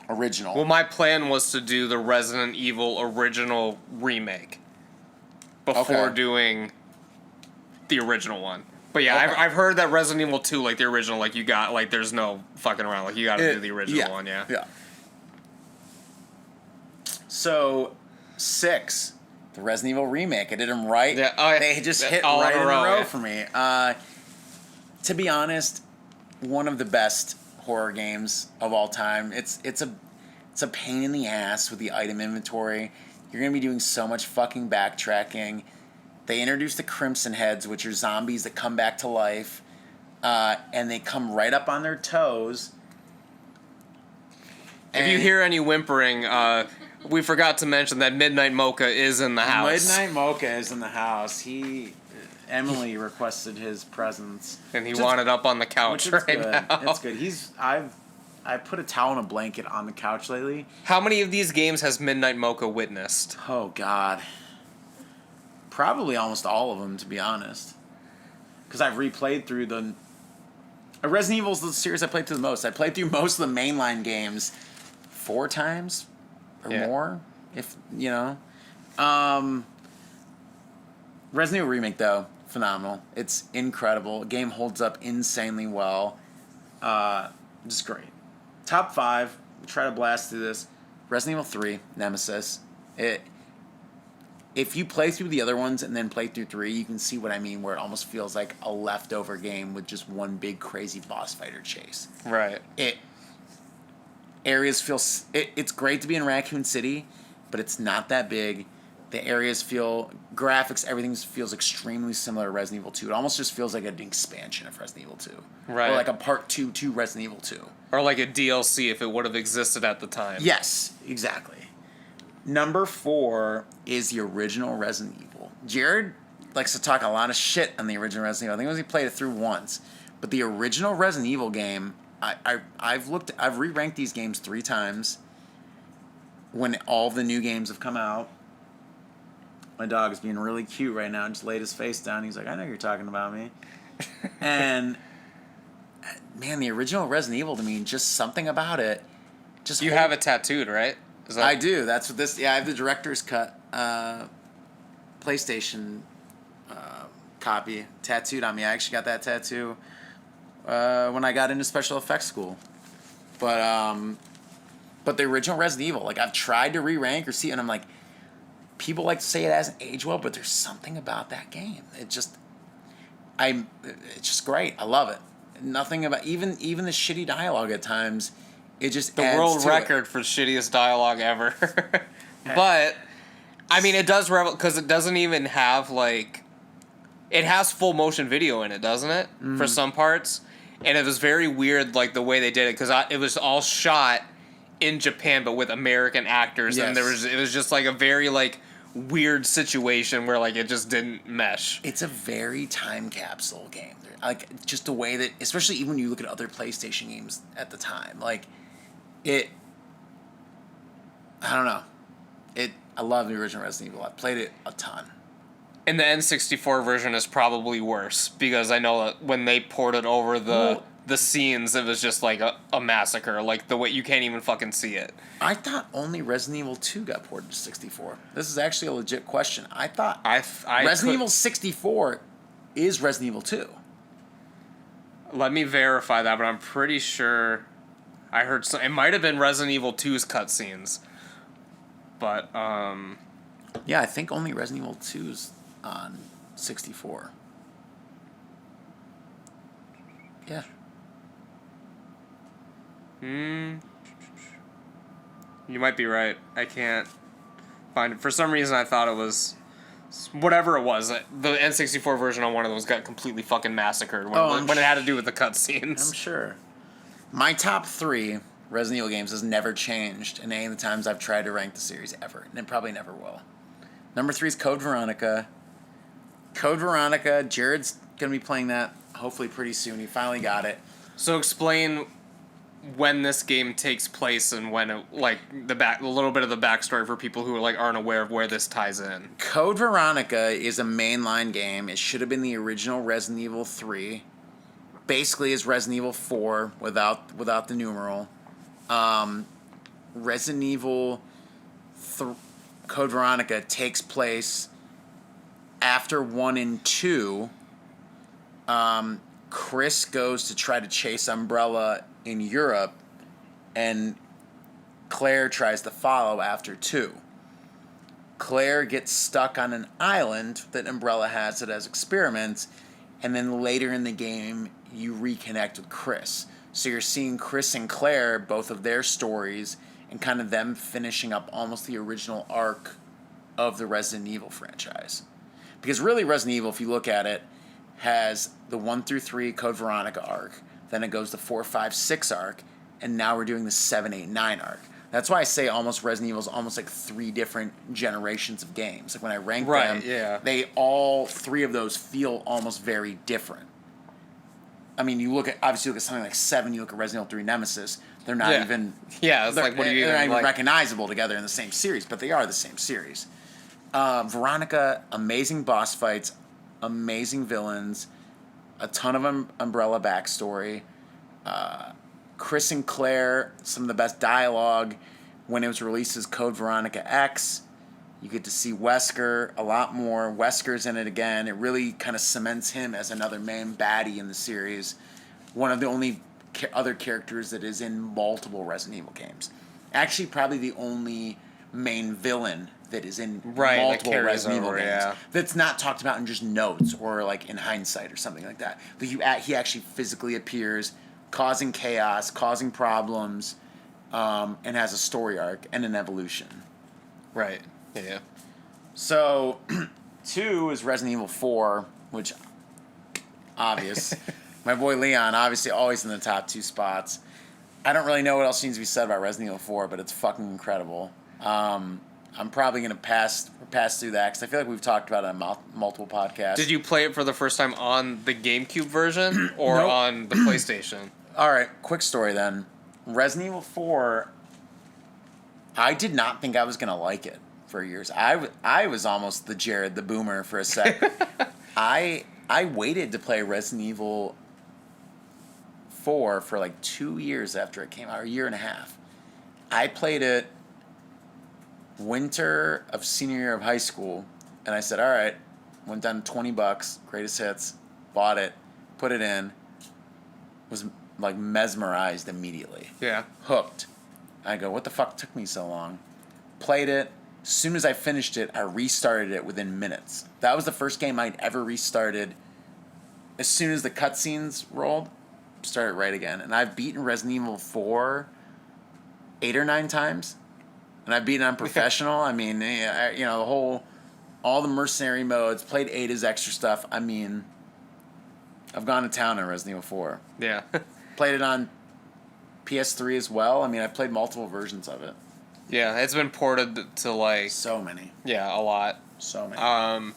original. Well, my plan was to do the Resident Evil original remake before doing the original one. But yeah, Okay. I've heard that Resident Evil 2, like the original, like you got, like there's no fucking around. Like you got to do the original one, yeah. Yeah. So, 6, the Resident Evil remake. I did them right. Yeah, they just hit all right in a row yeah. for me. To be honest, one of the best horror games of all time. It's a pain in the ass with the item inventory. You're gonna be doing so much fucking backtracking. They introduced the Crimson Heads, which are zombies that come back to life, and they come right up on their toes. If you hear any whimpering, we forgot to mention that Midnight Mocha is in the house. Midnight Mocha is in the house. Emily requested his presence, And he wanted up on the couch right good. now. It's good. I put a towel and a blanket on the couch lately. How many of these games has Midnight Mocha witnessed? Oh God, probably almost all of them, to be honest. Because I've replayed through the Resident Evil's the series I played through the most. I played through most of the mainline games 4 times or more, if you know. Resident Evil Remake, though, phenomenal. It's incredible. The game holds up insanely well. Just great. Top 5. We'll try to blast through this. Resident Evil 3, Nemesis. If you play through the other ones and then play through 3, you can see what I mean, where it almost feels like a leftover game with just one big crazy boss fighter chase. Right. Areas feel... It's great to be in Raccoon City, but it's not that big. The areas feel... Graphics, everything feels extremely similar to Resident Evil 2. It almost just feels like an expansion of Resident Evil 2. Right. Or like a part 2 to Resident Evil 2. Or like a DLC if it would have existed at the time. Yes, exactly. Number 4 is the original Resident Evil. Jared likes to talk a lot of shit on the original Resident Evil. I think it was he played it through once. But the original Resident Evil game, I've re-ranked these games 3 times when all the new games have come out. My dog is being really cute right now. Just laid his face down. He's like, I know you're talking about me. And man, the original Resident Evil to me, just something about it. Just You have it tattooed, right? Is that... I do. That's what this. Yeah, I have the director's cut PlayStation copy tattooed on me. I actually got that tattoo when I got into special effects school. But the original Resident Evil, like I've tried to re-rank or see, and I'm like, people like to say it hasn't aged well, but there's something about that game. It's just great. I love it. Nothing about even the shitty dialogue at times. It just the adds world to record for shittiest dialogue ever. But I mean, it does because it doesn't even have like, it has full motion video in it, doesn't it? Mm-hmm. For some parts, and it was very weird, like the way they did it, because it was all shot in Japan, but with American actors, Yes. and it was just like a very like weird situation where like it just didn't mesh. It's a very time capsule game. Like just the way that, especially even when you look at other PlayStation games at the time, like I don't know. I love the original Resident Evil. I played it a ton. And the N64 version is probably worse because I know that when they ported over the scenes, it was just like a massacre. Like the way you can't even fucking see it. I thought only Resident Evil 2 got ported to 64. This is actually a legit question. I thought Resident Evil 64 is Resident Evil 2. Let me verify that, but I'm pretty sure I heard it might have been Resident Evil 2's cutscenes. But yeah, I think only Resident Evil 2's on 64. Yeah. You might be right. I can't find it. For some reason, I thought it was whatever it was. The N64 version on one of those got completely fucking massacred when it had to do with the cutscenes. I'm sure. My top 3 Resident Evil games has never changed in any of the times I've tried to rank the series ever, and it probably never will. Number 3 is Code Veronica. Code Veronica, Jared's going to be playing that hopefully pretty soon. He finally got it. So explain when this game takes place and when it, like a little bit of the backstory for people who like aren't aware of where this ties in. Code Veronica is a mainline game. It should have been the original Resident Evil 3. Basically, it's Resident Evil 4 without the numeral. Resident Evil Code Veronica takes place after 1 and 2. Chris goes to try to chase Umbrella in Europe, and Claire tries to follow after 2. Claire gets stuck on an island that Umbrella has it as experiments, and then later in the game, you reconnect with Chris. So you're seeing Chris and Claire, both of their stories, and kind of them finishing up almost the original arc of the Resident Evil franchise. Because really, Resident Evil, if you look at it, has the 1 through 3 Code Veronica arc, then it goes to 4, 5, 6 arc, and now we're doing the 7, 8, 9 arc. That's why I say almost Resident Evil is almost like 3 different generations of games. Like when I rank them, they all 3 of those feel almost very different. I mean, you look at something like 7, you look at Resident Evil 3 Nemesis, they're not even... Yeah, it's like, what are you they're even... not even recognizable together in the same series, but they are the same series. Veronica, amazing boss fights, amazing villains, a ton of Umbrella backstory. Chris and Claire, some of the best dialogue. When it was released as Code Veronica X, you get to see Wesker a lot more. Wesker's in it again. It really kind of cements him as another main baddie in the series. One of the only other characters that is in multiple Resident Evil games. Actually, probably the only main villain that is in multiple Resident Evil games. That's not talked about in just notes or like in hindsight or something like that. But he actually physically appears, causing chaos, causing problems, and has a story arc and an evolution. Right. Yeah. So, 2 is Resident Evil 4, which, obvious. My boy Leon, obviously always in the top 2 spots. I don't really know what else needs to be said about Resident Evil 4, but it's fucking incredible. I'm probably going to pass through that because I feel like we've talked about it on multiple podcasts. Did you play it for the first time on the GameCube version or Nope. on the PlayStation? All right, quick story then. Resident Evil 4, I did not think I was going to like it for years. I was almost the Jared the Boomer for a sec. I waited to play Resident Evil 4 for like 2 years after it came out, or a year and a half. I played it winter of senior year of high school, and I said, all right, went down to $20, greatest hits, bought it, put it in, was like mesmerized immediately. Yeah. Hooked. I go, what the fuck took me so long? Played it. As soon as I finished it, I restarted it within minutes. That was the first game I'd ever restarted. As soon as the cutscenes rolled, started right again. And I've beaten Resident Evil 4 8 or 9 times. And I've beaten on professional. I mean, all the mercenary modes, played Ada's extra stuff. I mean, I've gone to town on Resident Evil 4. Yeah. Played it on PS3 as well. I mean, I've played multiple versions of it. Yeah, it's been ported to like... So many. Yeah, a lot. So many.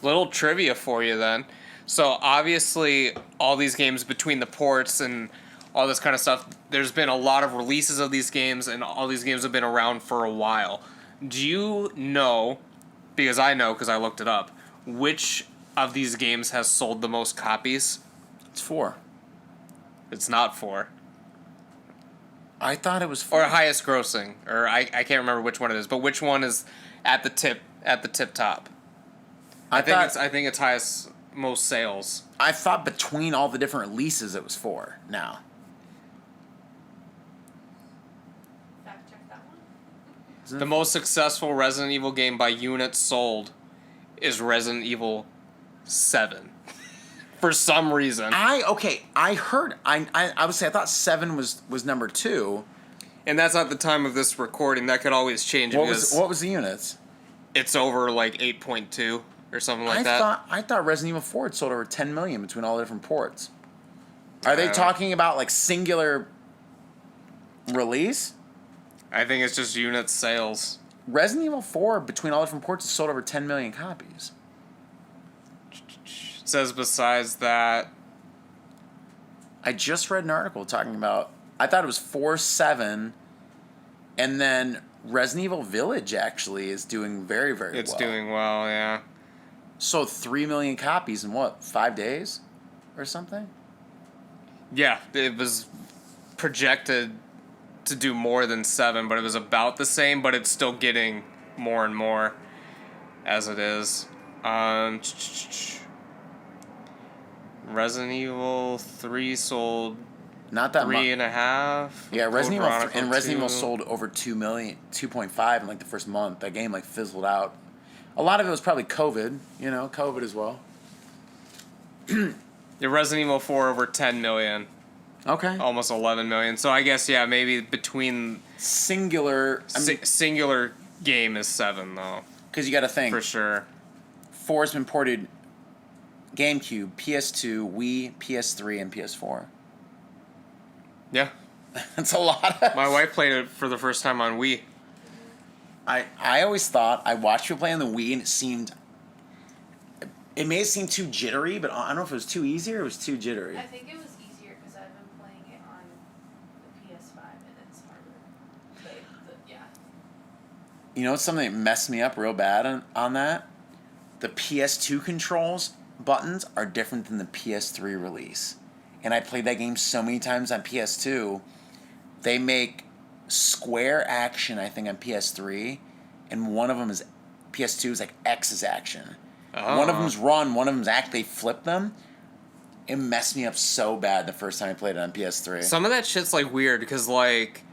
Little trivia for you then. So obviously, all these games between the ports and all this kind of stuff, there's been a lot of releases of these games, and all these games have been around for a while. Do you know, because I know because I looked it up, which of these games has sold the most copies? It's 4. It's not 4. I thought it was 4. Or highest grossing, or I can't remember which one it is, but which one is at the tip top? I think it's highest, most sales. I thought between all the different releases it was 4 now. Fact check that one. The most successful Resident Evil game by units sold is Resident Evil 7. For some reason. I heard, I would say I thought 7 was number 2. And that's not the time of this recording. That could always change. What was the units? It's over like 8.2 or something like that. I thought Resident Evil 4 had sold over 10 million between all the different ports. Are they talking about like singular release? I think it's just unit sales. Resident Evil 4 between all different ports has sold over 10 million copies. It says besides that, I just read an article talking about. I thought it was 4-7, and then Resident Evil Village actually is doing very, very well. It's doing well, yeah. Sold 3 million copies in what, 5 days, or something? Yeah, it was projected to do more than 7, but it was about the same, but it's still getting more and more as it is. Resident Evil 3 sold Not that much. 3.5. Yeah, Resident Evil and Resident 2. Evil sold over 2 million, 2.5 in like the first month. That game like fizzled out. A lot of it was probably COVID, COVID as well. The Resident Evil 4 over 10 million. Okay. Almost 11 million. So I guess, yeah, maybe between... Singular. Singular game is 7, though. Because you got to think. For sure. 4 has been ported GameCube, PS2, Wii, PS3, and PS4. Yeah. That's a lot of... My wife played it for the first time on Wii. I always thought, I watched people play on the Wii, and it seemed... It may seem too jittery, but I don't know if it was too easy or it was too jittery. I think it was easier because I've been playing it on the PS5 and it's harder. Yeah. You know, something that messed me up real bad on that? The PS2 controls buttons are different than the PS3 release. And I played that game so many times on PS2. They make square action, I think, on PS3, and one of them is PS2 is like X's action. Oh. One of them's run, one of them's act. They flip them. It messed me up so bad the first time I played it on PS3. Some of that shit's like weird because like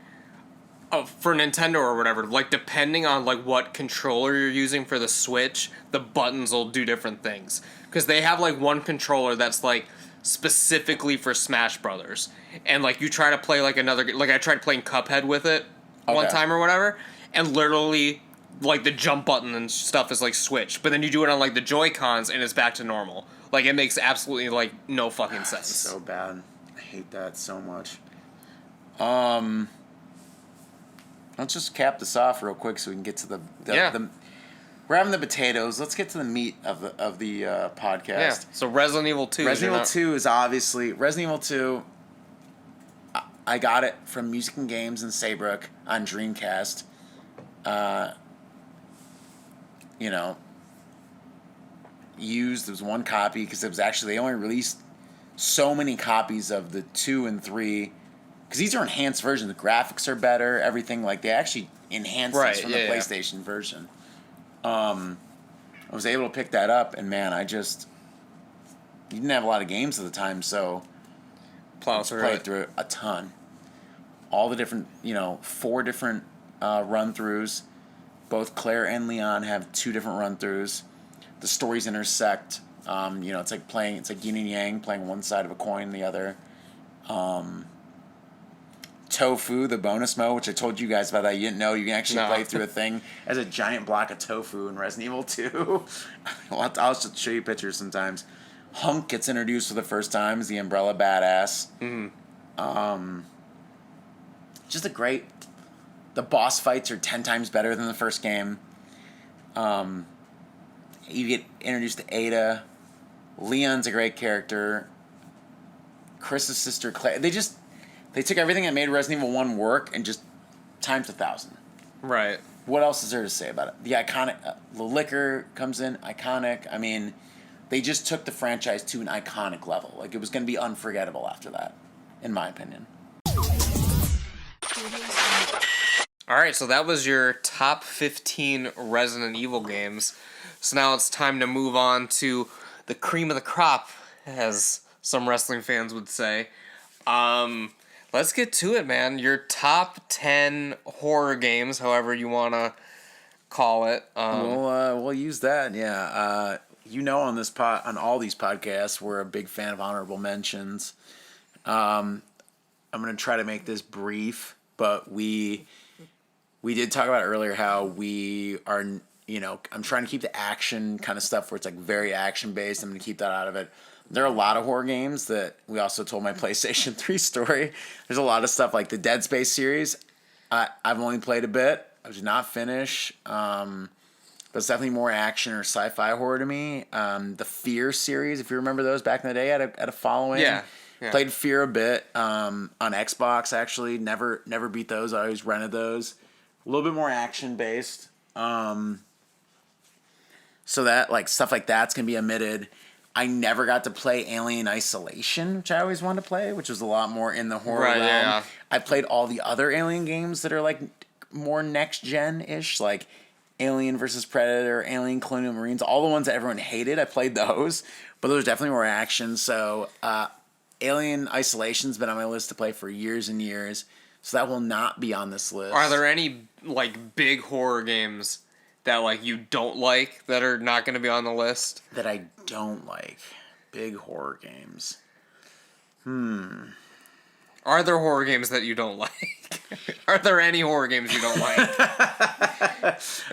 for Nintendo or whatever, like depending on like what controller you're using for the Switch, the buttons will do different things. Because they have like one controller that's like specifically for Smash Brothers, and like you try to play like another, like I tried playing Cuphead with it one time or whatever, and literally like the jump button and stuff is like switched, but then you do it on like the Joy-Cons and it's back to normal. Like it makes absolutely like no fucking sense. So bad. I hate that so much. Let's just cap this off real quick so we can get to the we're having the potatoes. Let's get to the meat of the podcast. Yeah. So Resident Evil 2. Resident Evil 2 is obviously Resident Evil 2. I got it from Music and Games in Saybrook on Dreamcast. Used, there was one copy because it was actually, they only released so many copies of the 2 and 3 because these are enhanced versions. The graphics are better, everything, like they actually enhanced this from the PlayStation version. I was able to pick that up, and man, you didn't have a lot of games at the time, so played through it a ton. All the different, 4 different run-throughs. Both Claire and Leon have 2 different run-throughs. The stories intersect. It's like yin and yang, playing one side of a coin and the other. Tofu, the bonus mode, which I told you guys about that. You didn't know you can actually play through a thing as a giant block of tofu in Resident Evil 2. I'll just show you pictures sometimes. Hunk gets introduced for the first time as the Umbrella Badass. Mm-hmm. Just a great... The boss fights are 10 times better than the first game. You get introduced to Ada. Leon's a great character. Chris's sister Claire. They took everything that made Resident Evil 1 work and just times 1,000. Right. What else is there to say about it? The iconic... the liquor comes in. Iconic. I mean, they just took the franchise to an iconic level. Like, it was going to be unforgettable after that, in my opinion. All right, so that was your top 15 Resident Evil games. So now it's time to move on to the cream of the crop, as some wrestling fans would say. Let's get to it, man. Your top 10 horror games, however you want to call it. We'll use that, yeah. On all these podcasts, we're a big fan of honorable mentions. I'm going to try to make this brief, but we did talk about earlier how we are, I'm trying to keep the action kind of stuff where it's like very action based. I'm going to keep that out of it. There are a lot of horror games that we also told my PlayStation 3 story. There's a lot of stuff like the Dead Space series. I've only played a bit. I did not finish. But it's definitely more action or sci-fi horror to me. The Fear series, if you remember those back in the day, had a following. Yeah. Yeah. Played Fear a bit on Xbox, actually. Never beat those. I always rented those. A little bit more action-based. So that, like, stuff like that's going to be omitted. I never got to play Alien Isolation, which I always wanted to play, which was a lot more in the horror realm. Yeah. I played all the other Alien games that are, like, more next-gen-ish, like Alien versus Predator, Alien Colonial Marines, all the ones that everyone hated. I played those, but those definitely were action. So Alien Isolation's been on my list to play for years and years, so that will not be on this list. Are there any, like, big horror games that, like, you don't like that are not going to be on the list? That I don't like. Big horror games. Are there horror games that you don't like? Are there any horror games you don't like?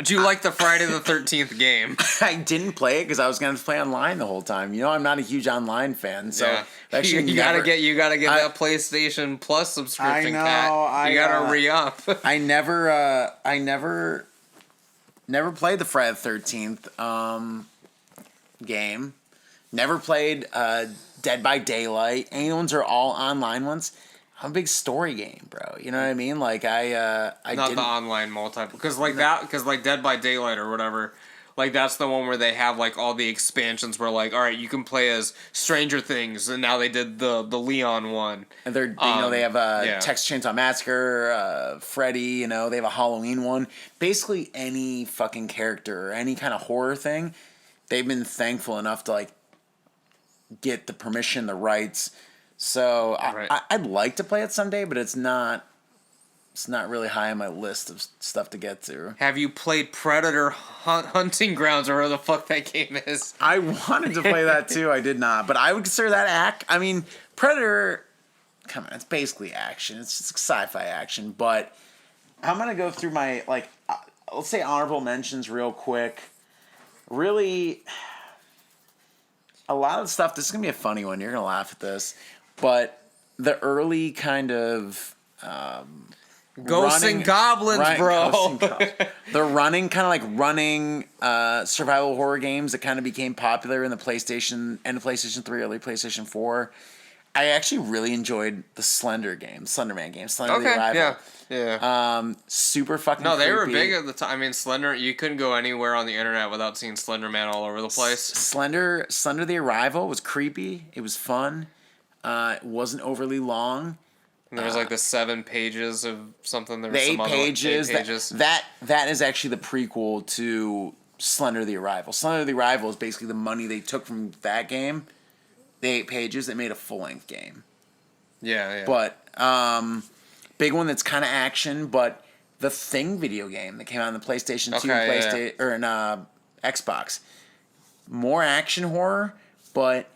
Do you like the Friday the 13th game? I didn't play it because I was going to play online the whole time. You know, I'm not a huge online fan, so actually you gotta get that PlayStation Plus subscription. You gotta re-up. I never played the Friday the 13th game. Never played Dead by Daylight. Any ones are all online ones. I'm a big story game, bro. You know what I mean? Like I not didn't... the online multiplayer, because like Dead by Daylight or whatever, like that's the one where they have like all the expansions where like, all right, you can play as Stranger Things, and now they did the Leon one, and they're they have Texas Chainsaw Massacre, Freddy. They have a Halloween one. Basically any fucking character or any kind of horror thing, they've been thankful enough to like get the permission, the rights. So right. I'd like to play it someday, but it's not really high on my list of stuff to get to. Have you played Predator Hunting Grounds or whatever the fuck that game is? I wanted to play that too. I did not, but I would consider that I mean, Predator. Come on, it's basically action. It's just sci-fi action. But I'm gonna go through my let's say honorable mentions real quick. Really, a lot of stuff. This is gonna be a funny one. You're gonna laugh at this. But the early kind of Ghosts and Goblins, bro. The running survival horror games that kind of became popular in the PlayStation and the PlayStation 3, early PlayStation 4. I actually really enjoyed the Slender game, Slenderman game, Slender the Arrival. Yeah. Super fucking No, they creepy. were big at the time. I mean, Slender, you couldn't go anywhere on the internet without seeing Slender Man all over the place. Slender the Arrival was creepy. It was fun. It wasn't overly long. And there was like the 7 pages of something. There was the some 8 pages. 8 pages. That is actually the prequel to Slender the Arrival. Slender the Arrival is basically the money they took from that game. The 8 pages, they made a full-length game. Yeah. But big one that's kind of action, but the Thing video game that came out on the PlayStation 2 or in Xbox. More action horror, but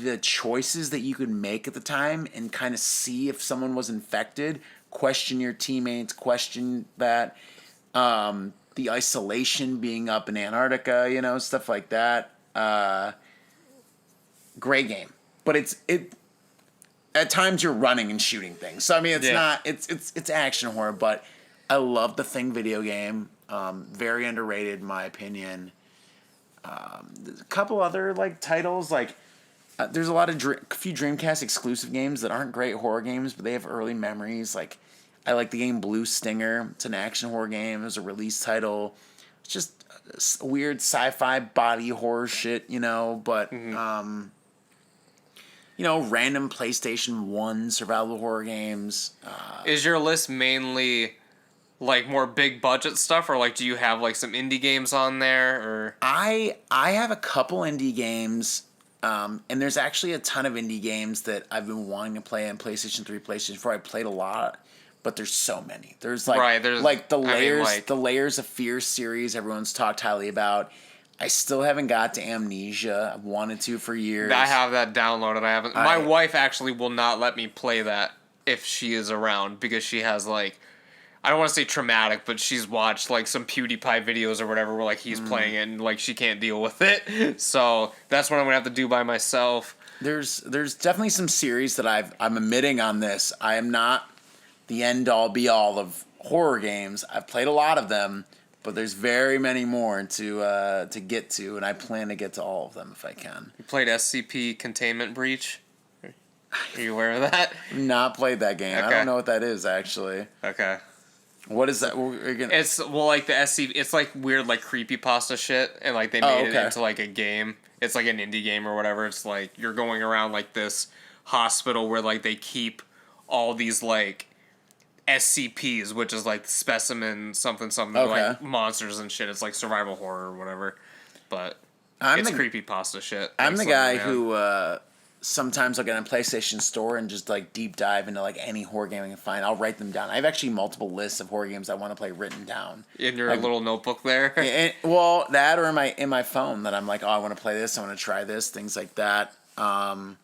the choices that you could make at the time and kind of see if someone was infected, question your teammates, question that, the isolation being up in Antarctica, stuff like that. Great game, but it at times you're running and shooting things. So I mean, it's action horror, but I love the Thing video game. Very underrated in my opinion. There's a couple other titles there's a few Dreamcast exclusive games that aren't great horror games, but they have early memories. I like the game Blue Stinger. It's an action horror game. It was a release title. It's just weird sci-fi body horror shit, but random PlayStation 1 survival horror games. Is your list mainly more big budget stuff, or do you have some indie games on there? Or I have a couple indie games. And there's actually a ton of indie games that I've been wanting to play on PlayStation 3, PlayStation 4. I played a lot, but there's so many. There's the Layers of Fear series everyone's talked highly about. I still haven't got to Amnesia. I've wanted to for years. I have that downloaded. I haven't. My wife actually will not let me play that if she is around, because she has I don't want to say traumatic, but she's watched some PewDiePie videos or whatever where he's playing it and she can't deal with it. So that's what I'm gonna have to do by myself. There's definitely some series that I'm omitting on this. I am not the end all be all of horror games. I've played a lot of them, but there's very many more to get to, and I plan to get to all of them if I can. You played SCP Containment Breach? Are you aware of that? Not played that game. I Okay. don't know what that is actually. Okay. What is that? We're gonna... It's like the SC. It's like weird, like creepypasta shit, and like they made it into like a game. It's like an indie game or whatever. It's like you're going around like this hospital where like they keep all these like SCPs, which is like specimen something like monsters and shit. It's like survival horror or whatever, but it's creepypasta shit. I'm the guy who sometimes I'll get on a PlayStation Store and just like deep dive into like any horror game I can find. I'll write them down. I have actually multiple lists of horror games I want to play written down in your little notebook there. Well, that or in my phone that I'm like, oh, I want to play this. I want to try this. Things like that. But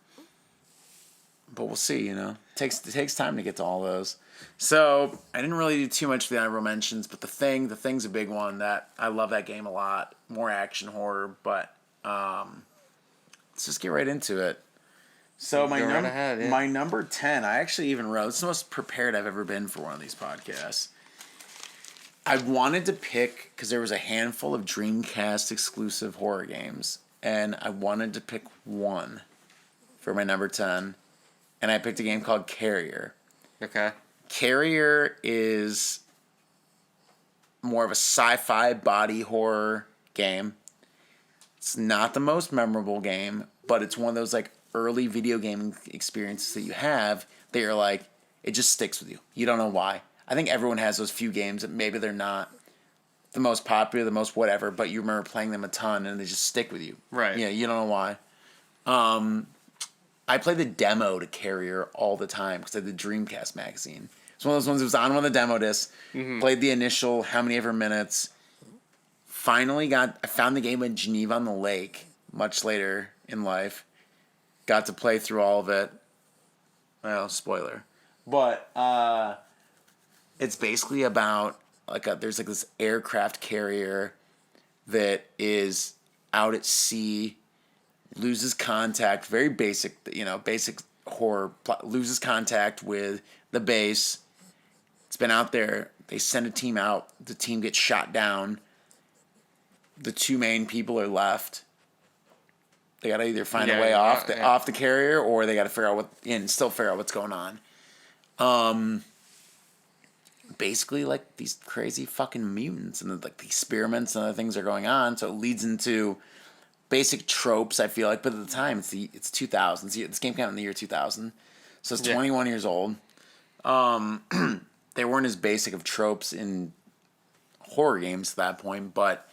we'll see. You know, it takes time to get to all those. So I didn't really do too much for the honorable mentions, but the thing's a big one. That I love that game a lot. More action horror, but let's just get right into it. So my number 10, I actually even wrote. It's the most prepared I've ever been for one of these podcasts. I wanted to pick because there was a handful of Dreamcast exclusive horror games, and I wanted to pick one for my number 10, and I picked a game called Carrier. Okay. Carrier is more of a sci-fi body horror game. It's not the most memorable game, but it's one of those like early video gaming experiences that you have that you're like, it just sticks with you. You don't know why. I think everyone has those few games that maybe they're not the most popular, the most whatever, but you remember playing them a ton and they just stick with you. Right. Yeah, you don't know why. I play the demo to Carrier all the time because I had the Dreamcast magazine. It's one of those ones that was on one of the demo discs. Mm-hmm. Played the initial how many ever minutes. Finally I found the game in Geneva on the Lake much later in life. Got to play through all of it. Well, spoiler. But it's basically about there's like this aircraft carrier that is out at sea, loses contact, very basic horror plot, loses contact with the base. It's been out there. They send a team out. The team gets shot down. The two main people are left. They got to either find a way off the carrier, or they got to figure out what's going on. Basically, like these crazy fucking mutants and like the experiments and other things are going on. So it leads into basic tropes. I feel like, but at the time it's 2000. This game came out in the year 2000, so it's 21 years old. They weren't as basic of tropes in horror games at that point, but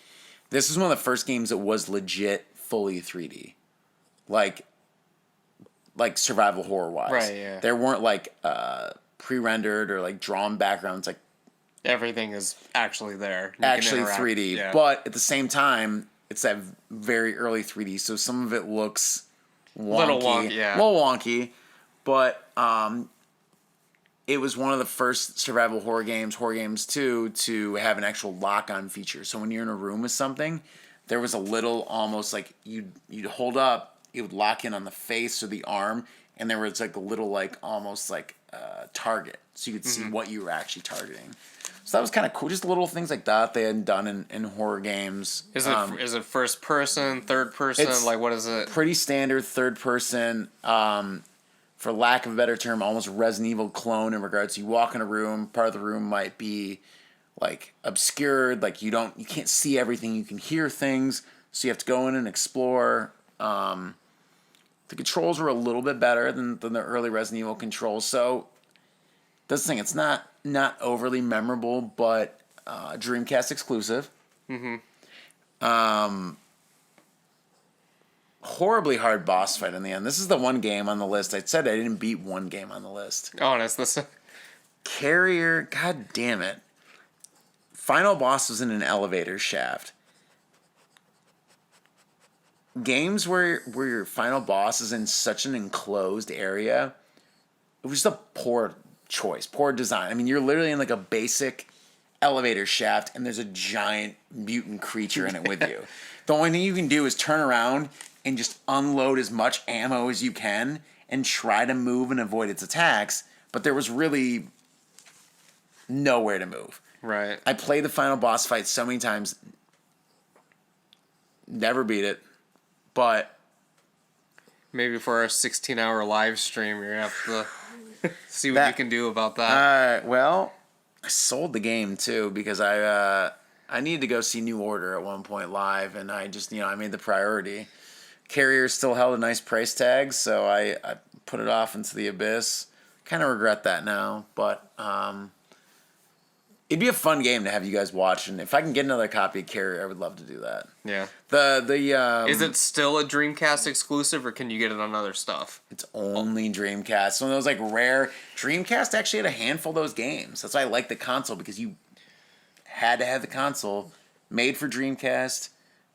this is one of the first games that was legit fully 3D. Like survival horror wise. Right, yeah. There weren't like pre-rendered or like drawn backgrounds. Like everything is actually there. You actually 3D. But at the same time, it's that very early 3D, so some of it looks wonky. Little wonky. But it was one of the first survival horror games too, to have an actual lock-on feature. So when you're in a room with something, there was a little almost like you'd hold up, it would lock in on the face or the arm, and there was like a little like almost like target, so you could see what you were actually targeting. So that was kind of cool. Just little things like that they hadn't done in horror games. Is it first person, third person? Like what is it? Pretty standard third person. For lack of a better term, almost Resident Evil clone in regards to you walk in a room, part of the room might be like obscured, like you can't see everything, you can hear things, so you have to go in and explore. The controls were a little bit better than the early Resident Evil controls, so this thing, it's not overly memorable, but Dreamcast exclusive. Horribly hard boss fight in the end. This is the one game on the list. I said I didn't beat one game on the list. Oh, that's this. Carrier, god damn it. Final boss was in an elevator shaft. Games where your final boss is in such an enclosed area, it was just a poor choice, poor design. I mean, you're literally in like a basic elevator shaft, and there's a giant mutant creature in it with you. The only thing you can do is turn around and just unload as much ammo as you can and try to move and avoid its attacks, but there was really nowhere to move. Right. I played the final boss fight so many times, never beat it, but Maybe for our 16-hour live stream, you're going to have to see what you can do about that. Well, I sold the game too because I needed to go see New Order at one point live, and I just I made the priority. Carrier still held a nice price tag, so I put it off into the abyss. Kind of regret that now, but it'd be a fun game to have you guys watch, and if I can get another copy of Carrier, I would love to do that. Yeah. Is it still a Dreamcast exclusive, or can you get it on other stuff? It's only Dreamcast. One of those like rare. Dreamcast actually had a handful of those games. That's why I like the console, because you had to have the console made for Dreamcast,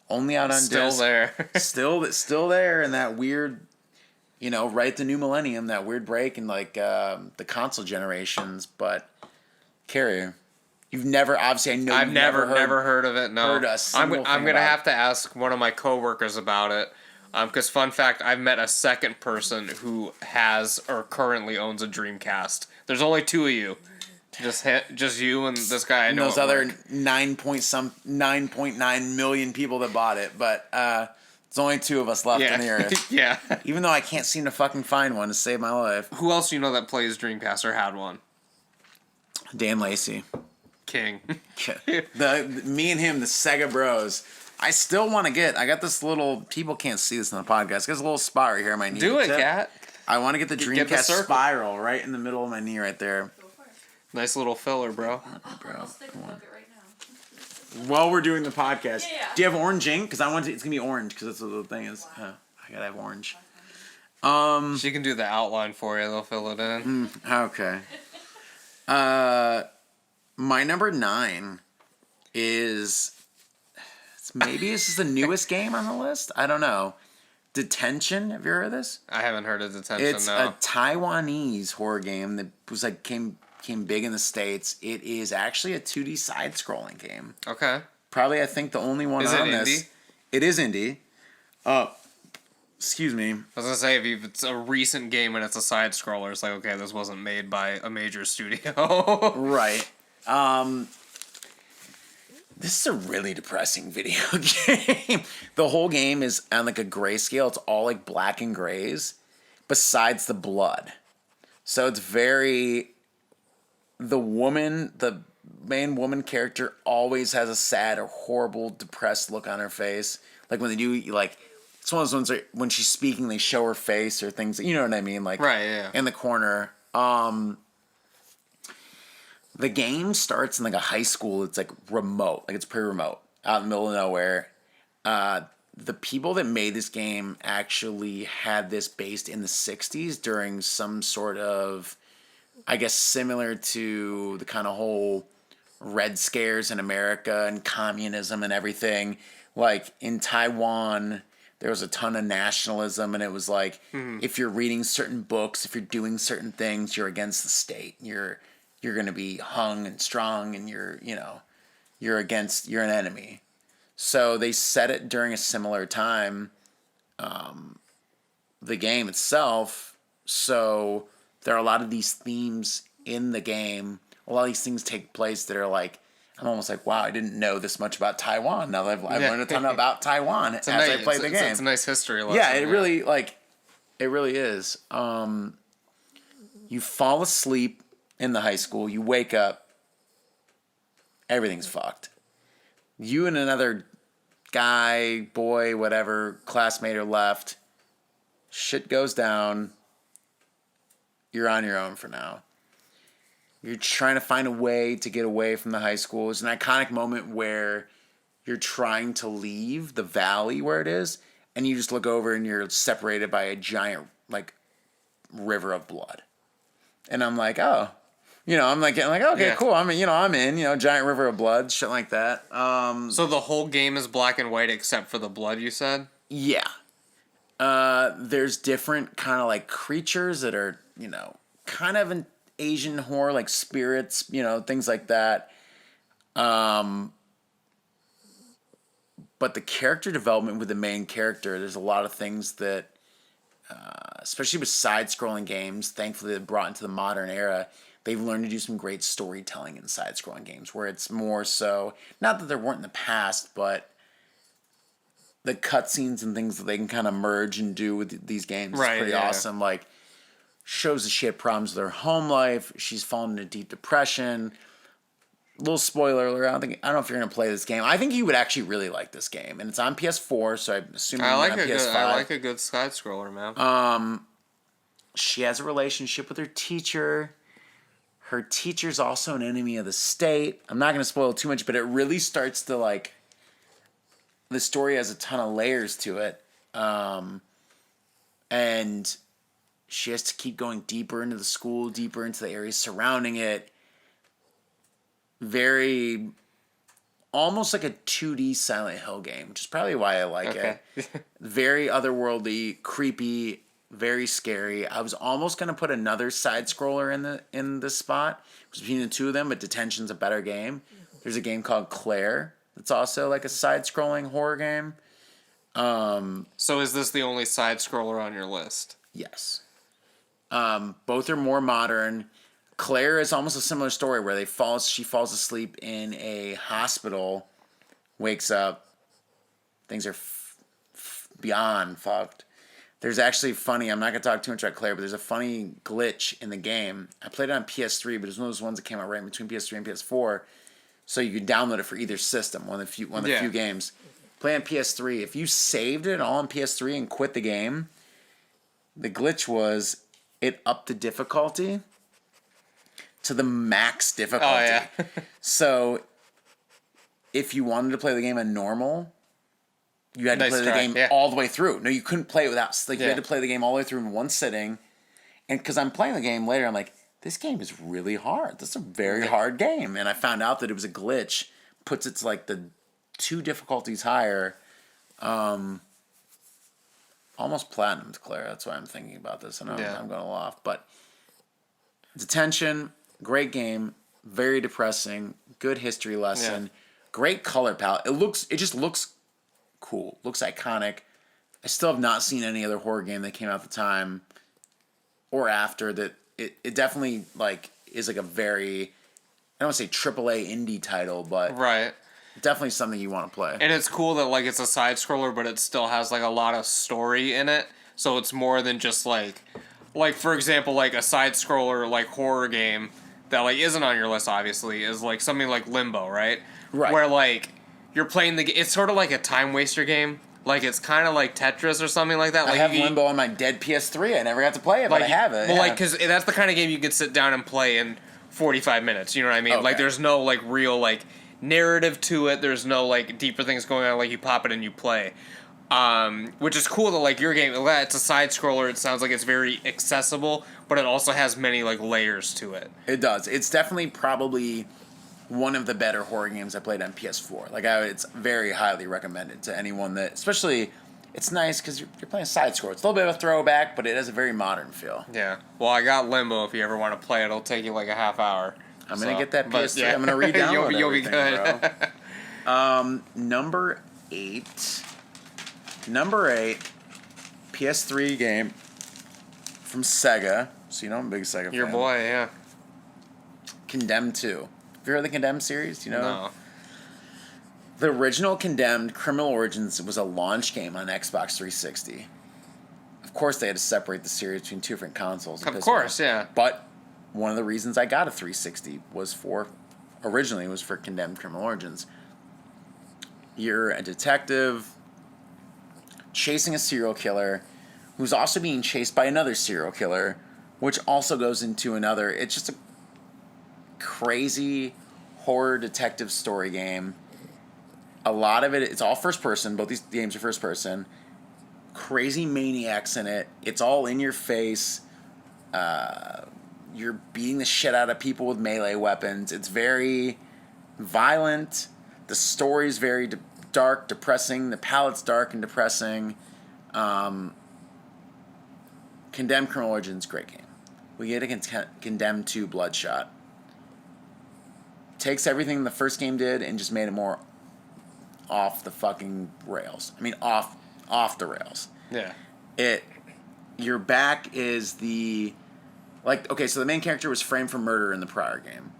only out on Still disc. there. still there, and that weird, right at the new millennium, that weird break in like the console generations. But Carrier, you've never, obviously, I know I've never heard of it. No, heard a single I'm thing gonna about have to ask one of my coworkers about it. Because fun fact, I've met a second person who has or currently owns a Dreamcast. There's only two of you. Just you and this guy I and know. those other 9.9 million people that bought it, but it's only two of us left on the earth. Yeah. Even though I can't seem to fucking find one to save my life. Who else do you know that plays Dreamcast or had one? Dan Lacey. King. Me and him, the Sega Bros. I still want to get. I got this little. People can't see this on the podcast. There's a little spot right here on my knee. Do it, Cat. I want to get the Dreamcast spiral right in the middle of my knee, right there. Nice little filler, bro. I'll stick a bucket right now. While we're doing the podcast, Yeah. do you have orange ink? Because I want it's gonna be orange because that's what the thing is. I gotta have orange. She can do the outline for you. They'll fill it in. Okay. My number 9 is maybe this is the newest game on the list. I don't know. Detention. Have you heard of this? I haven't heard of Detention. It's no. a Taiwanese horror game that was like came big in the States. It is actually a 2D side-scrolling game. Okay. Probably, I think, the only one Is on it this. indie? It is indie. Excuse me. I was gonna say if it's a recent game and it's a side scroller, it's like okay, this wasn't made by a major studio. Right. This is a really depressing video game. The whole game is on like a grayscale. It's all like black and grays, besides the blood. So it's very. The main woman character always has a sad or horrible, depressed look on her face. Like when they do, like, it's one of those ones where when she's speaking, they show her face or things. You know what I mean? Like, right, yeah. in the corner. The game starts in like a high school. It's like remote, like it's pretty remote, out in the middle of nowhere. The people that made this game actually had this based in the 60s during some sort of, I guess, similar to the kind of whole Red Scares in America and communism and everything. Like in Taiwan, there was a ton of nationalism, and it was like, if you're reading certain books, if you're doing certain things, you're against the state. You're going to be hung and strong, and you're an enemy. So they set it during a similar time, the game itself. So there are a lot of these themes in the game. A lot of these things take place that are like, I'm almost like, wow, I didn't know this much about Taiwan. Now I've learned a ton about Taiwan as I play the game. It's a nice history lesson. Yeah, it really is. You fall asleep in the high school. You wake up. Everything's fucked. You and another guy, boy, whatever, classmate are left. Shit goes down. You're on your own for now. You're trying to find a way to get away from the high school. It's an iconic moment where you're trying to leave the valley where it is, and you just look over and you're separated by a giant, like, river of blood. And I'm like, oh. I'm like, okay, Yeah. cool. I'm in, giant river of blood, shit like that. So the whole game is black and white except for the blood, you said? Yeah. There's different kind of like creatures that are, kind of an Asian horror, like spirits, things like that. But the character development with the main character, there's a lot of things that, especially with side-scrolling games, thankfully they've brought into the modern era, they've learned to do some great storytelling in side-scrolling games, where it's more so, not that there weren't in the past, but the cutscenes and things that they can kind of merge and do with these games is pretty awesome. Like, shows that she had problems with her home life. She's fallen into deep depression. Little spoiler alert. I don't know if you're gonna play this game. I think you would actually really like this game, and it's on PS4. So I'm assuming I like on a PS5. good. I like a good side scroller, man. She has a relationship with her teacher. Her teacher's also an enemy of the state. I'm not gonna spoil too much, but it really starts to like. The story has a ton of layers to it, and she has to keep going deeper into the school, deeper into the areas surrounding it. Very, almost like a 2D Silent Hill game, which is probably why I like it. Very otherworldly, creepy, very scary. I was almost gonna put another side scroller in this spot between the two of them, but Detention's a better game. There's a game called Claire that's also like a side scrolling horror game. So is this the only side scroller on your list? Yes. Both are more modern. Claire is almost a similar story where she falls asleep in a hospital, wakes up, things are beyond fucked. There's actually funny, I'm not going to talk too much about Claire, but there's a funny glitch in the game. I played it on PS3, but it was one of those ones that came out right in between PS3 and PS4, so you could download it for either system, one of the few games. Play on PS3. If you saved it all on PS3 and quit the game, the glitch was it upped the difficulty to the max difficulty. Oh, yeah. So, if you wanted to play the game on normal, you had to play the game all the way through. No, you couldn't play it without... Like, you had to play the game all the way through in one sitting. And because I'm playing the game later, I'm like, this game is really hard. This is a very hard game. And I found out that it was a glitch. Puts it to, like, the 2 difficulties higher. Almost platinumed Claire. That's why I'm thinking about this. And I'm going a little off. But Detention... Great game, very depressing, good history lesson, great color palette. It just looks cool, looks iconic. I still have not seen any other horror game that came out at the time or after that. It definitely like is like a very, I don't want to say AAA indie title, but definitely something you want to play. And it's cool that like it's a side scroller, but it still has like a lot of story in it. So it's more than just like for example, like a side scroller like horror game that like isn't on your list obviously is like something like Limbo, right? Where like you're playing it's sort of like a time waster game. Like it's kind of like Tetris or something like that. Like I have Limbo on my dead PS3. I never got to play it, but I have it. Well, like because that's the kind of game you can sit down and play in 45 minutes. You know what I mean? Okay. Like there's no like real like narrative to it. There's no like deeper things going on. Like you pop it and you play. Which is cool that like your game, it's a side scroller. It sounds like it's very accessible, but it also has many like layers to it. It does. It's definitely probably one of the better horror games I played on PS4. Like it's very highly recommended to anyone that, especially, it's nice because you're playing side scroll. It's a little bit of a throwback, but it has a very modern feel. Yeah. Well, I got Limbo. If you ever want to play it, it'll take you like a half hour. I'm gonna get that PS3. I'm gonna re-download you'll be good. Bro. Number 8, PS3 game from Sega. So you know I'm a big Sega fan. Your boy, yeah. Condemned 2. Have you heard of the Condemned series? Do you know? No. The original Condemned Criminal Origins was a launch game on Xbox 360. Of course, they had to separate the series between 2 different consoles. Of course, yeah. But one of the reasons I got a 360 originally was for Condemned Criminal Origins. You're a detective chasing a serial killer who's also being chased by another serial killer, which also goes into another. It's just a crazy horror detective story game. A lot of it's all first person. Both these games are first person. Crazy maniacs in it. It's all in your face. You're beating the shit out of people with melee weapons. It's very violent. The story's very dark, depressing. The palette's dark and depressing. Condemned Criminal Origins, great game. We get a Condemned 2 Bloodshot. Takes everything the first game did and just made it more off the fucking rails. I mean, off the rails. Yeah. Your back is the... Like, okay, so the main character was framed for murder in the prior game.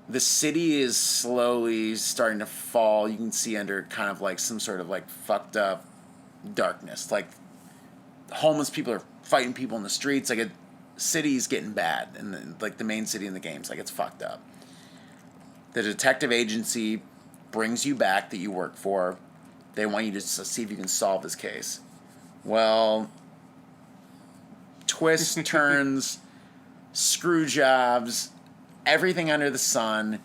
the city is slowly starting to fall. You can see under kind of like some sort of like fucked up darkness. Like homeless people are fighting people in the streets. Like a city's getting bad, and like the main city in the game's like it's fucked up. The detective agency brings you back that you work for. They want you to see if you can solve this case. Well, twists, turns, screw jobs, everything under the sun,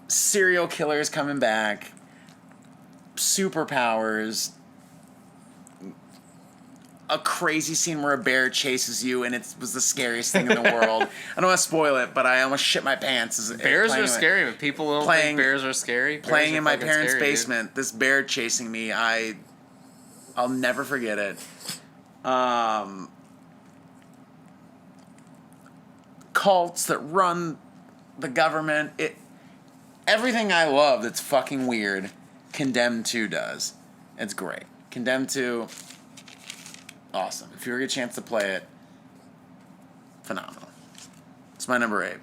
serial killers coming back, superpowers, a crazy scene where a bear chases you, and it was the scariest thing in the world. I don't want to spoil it, but I almost shit my pants. Bears are scary. When people don't think bears are scary. Playing in my parents' basement, this bear chasing me, I'll never forget it. Cults that run the government. Everything I love that's fucking weird, Condemned 2 does. It's great. Condemned 2, awesome. If you ever get a chance to play it, phenomenal. It's my number 8.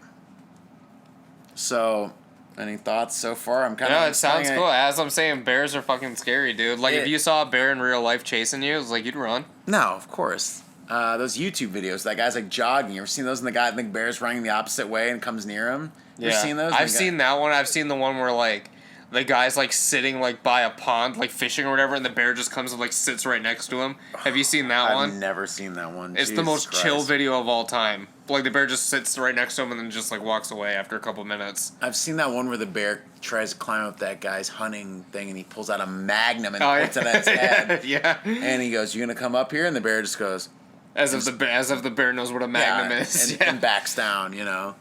So, any thoughts so far? I'm kind of. No, it sounds cool. As I'm saying, bears are fucking scary, dude. Like, if you saw a bear in real life chasing you, it's like you'd run. No, of course. Those YouTube videos, that guy's like jogging. You ever seen those? And the bear's running the opposite way and comes near him. You ever seen those? I've seen that one. I've seen the one where like the guy's like sitting like by a pond, like fishing or whatever, and the bear just comes and like sits right next to him. Have you seen that one? I've never seen that one. It's the most chill video of all time. Like the bear just sits right next to him and then just like walks away after a couple minutes. I've seen that one where the bear tries to climb up that guy's hunting thing and he pulls out a magnum and puts it at his head. Yeah. And he goes, "You gonna come up here?" And the bear just goes, as if the bear knows what a magnum is, and backs down. You know.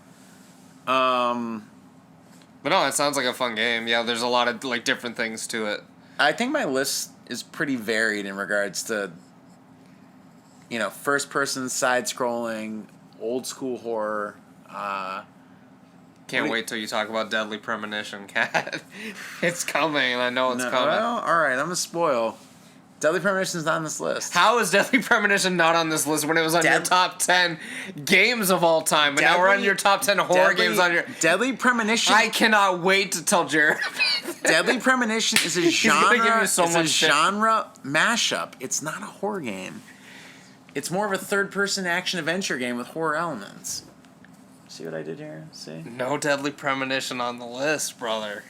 But no, it sounds like a fun game. Yeah, there's a lot of like different things to it. I think my list is pretty varied in regards to, first person side scrolling, old school horror. Can't wait till you talk about Deadly Premonition, Cat. It's coming, and I know it's coming. Well, all right, I'm gonna spoil. Deadly Premonition's not on this list. How is Deadly Premonition not on this list when it was on your top 10 games of all time? But now we're on your top 10 horror games on your... Deadly Premonition... I cannot wait to tell Jared. Deadly Premonition is a genre mashup. It's not a horror game. It's more of a third-person action-adventure game with horror elements. See what I did here? See? No Deadly Premonition on the list, brother.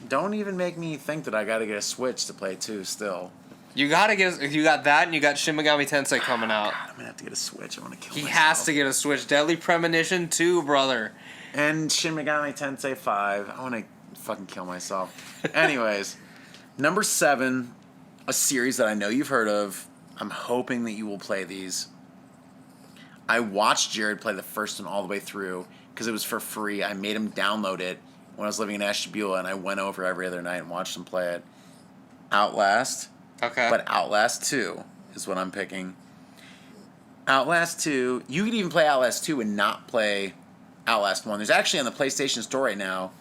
Don't even make me think that I gotta get a Switch to play 2 still. You got that, and you got Shin Megami Tensei coming out. God, I'm gonna have to get a Switch. I want to kill myself. He has to get a Switch. Deadly Premonition 2, brother. And Shin Megami Tensei 5. I want to fucking kill myself. Anyways, number 7, a series that I know you've heard of. I'm hoping that you will play these. I watched Jared play the first one all the way through because it was for free. I made him download it when I was living in Ashtabula, and I went over every other night and watched him play it. Outlast. Okay. But Outlast 2 is what I'm picking. Outlast 2, you could even play Outlast 2 and not play Outlast 1. There's actually on the PlayStation Store right now,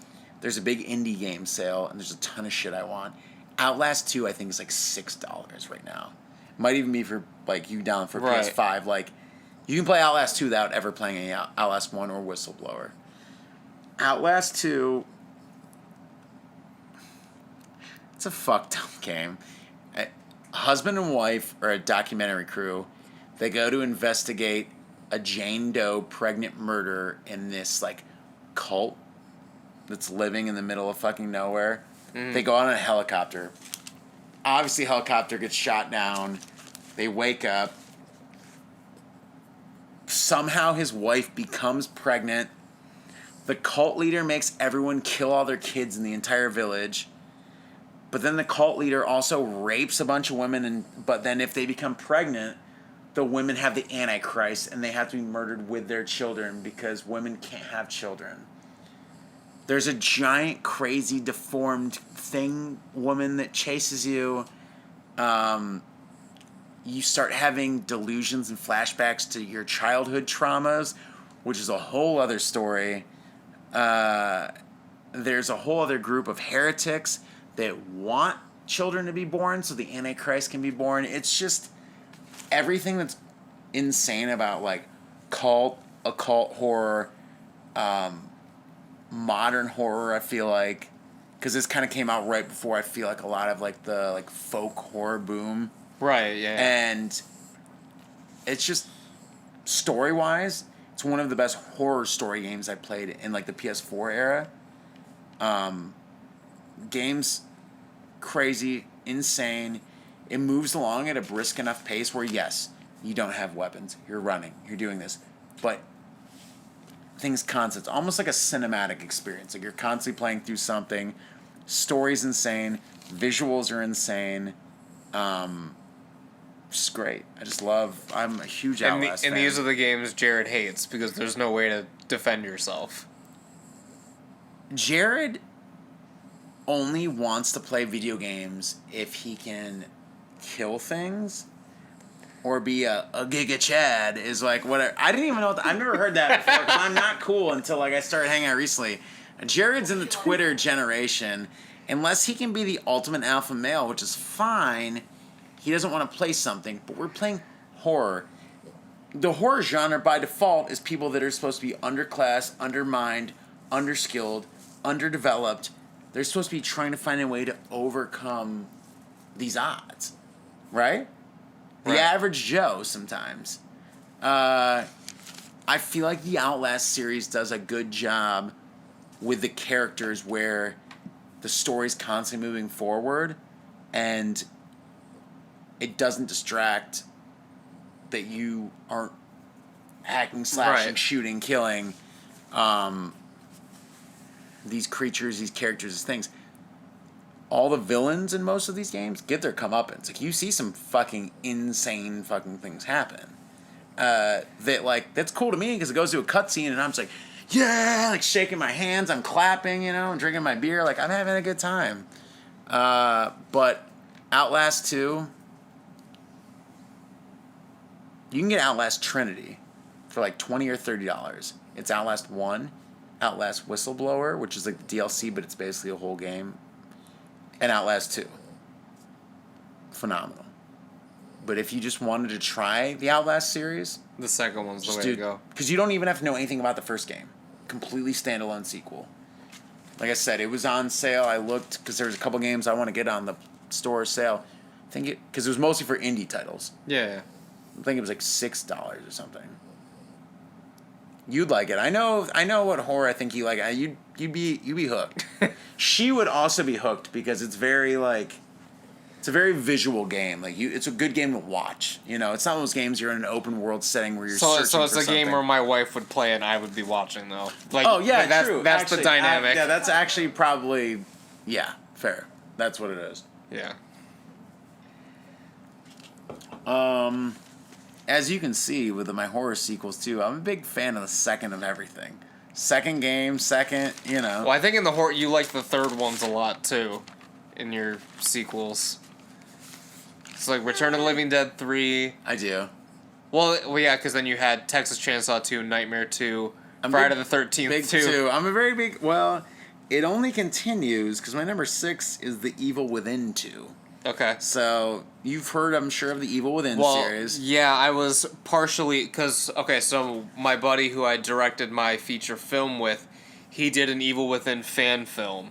there's a big indie game sale, and there's a ton of shit I want. Outlast 2, I think, is like $6 right now. Might even be for, like, you down for PS5. Like, you can play Outlast 2 without ever playing any Outlast 1 or Whistleblower. Outlast 2, it's a fucked up game. A husband and wife are a documentary crew. They go to investigate a Jane Doe pregnant murder in this like cult that's living in the middle of fucking nowhere. They go on a helicopter. Obviously, helicopter gets shot down. They wake up. Somehow his wife becomes pregnant. The cult leader makes everyone kill all their kids in the entire village. But then the cult leader also rapes a bunch of women, but then if they become pregnant, the women have the Antichrist, and they have to be murdered with their children because women can't have children. There's a giant, crazy, deformed woman that chases you. You start having delusions and flashbacks to your childhood traumas, which is a whole other story. There's a whole other group of heretics that want children to be born so the Antichrist can be born. It's just everything that's insane about like occult horror, modern horror, I feel like, because this kind of came out right before, I feel like, a lot of like the like folk horror boom. Right, yeah. And it's just, story-wise, it's one of the best horror story games I played in like the PS4 era. Game's crazy, insane. It moves along at a brisk enough pace where, yes, you don't have weapons. You're running. You're doing this. But things constant. It's almost like a cinematic experience. Like you're constantly playing through something. Story's insane. Visuals are insane. Just great. I'm a huge Outlast fan. And these are the games Jared hates because there's no way to defend yourself. Jared only wants to play video games if he can kill things or be a Giga Chad is like whatever. I didn't even know I've never heard that before because I'm not cool until like I started hanging out recently. Jared's in the Twitter generation. Unless he can be the ultimate alpha male, which is fine, he doesn't want to play something. But we're playing horror. The horror genre by default is people that are supposed to be underclass, undermined, underskilled, underdeveloped. They're supposed to be trying to find a way to overcome these odds, right? The average Joe sometimes. I feel like the Outlast series does a good job with the characters where the story's constantly moving forward and it doesn't distract that you aren't hacking, slashing, shooting, killing these creatures, these characters, these things. All the villains in most of these games get their comeuppance. Like, you see some fucking insane fucking things happen. That's cool to me because it goes to a cutscene and I'm just like, yeah, like shaking my hands, I'm clapping, and drinking my beer, like I'm having a good time. But Outlast 2, you can get Outlast Trinity for like $20 or $30. It's Outlast 1, Outlast Whistleblower, which is like the DLC, but it's basically a whole game, and Outlast 2. Phenomenal. But if you just wanted to try the Outlast series, the second one's the way to go. Because you don't even have to know anything about the first game. Completely standalone sequel. Like I said, it was on sale. I looked because there's a couple games I want to get on the store sale. I think because it was mostly for indie titles. Yeah. I think it was like $6 or something. You'd like it. I know what horror I think you like. You'd be hooked. She would also be hooked because it's very like. It's a very visual game. Like it's a good game to watch. It's not one of those games you're in an open world setting where you're searching for So it's something. a game where my wife would play and I would be watching though. Like, oh yeah, like true. That's actually, the dynamic. Yeah, that's actually probably fair. That's what it is. Yeah. As you can see with my horror sequels too, I'm a big fan of the second of everything. Second game, second. Well, I think in the horror you like the third ones a lot too, in your sequels. It's like Return of the Living Dead 3. I do. Well, yeah, because then you had Texas Chainsaw 2, Nightmare 2, Friday the 13th 2. I'm a very big. Well, it only continues because my number 6 is The Evil Within 2. Okay. So you've heard, I'm sure, of the Evil Within series. Yeah, I was partially because so my buddy who I directed my feature film with, he did an Evil Within fan film.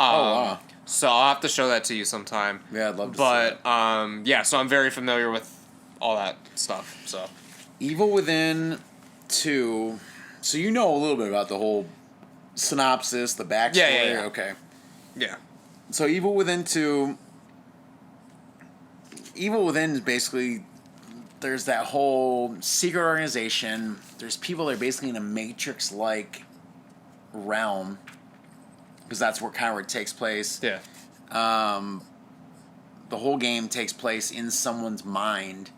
Wow. So I'll have to show that to you sometime. Yeah, I'd love to see it. But, so I'm very familiar with all that stuff, so. Evil Within 2, so you know a little bit about the whole synopsis, the backstory? Yeah. Okay. Yeah. So Evil Within 2, Evil Within is basically, there's that whole secret organization, there's people that are basically in a Matrix-like realm, because that's where it takes place. Yeah. The whole game takes place in someone's mind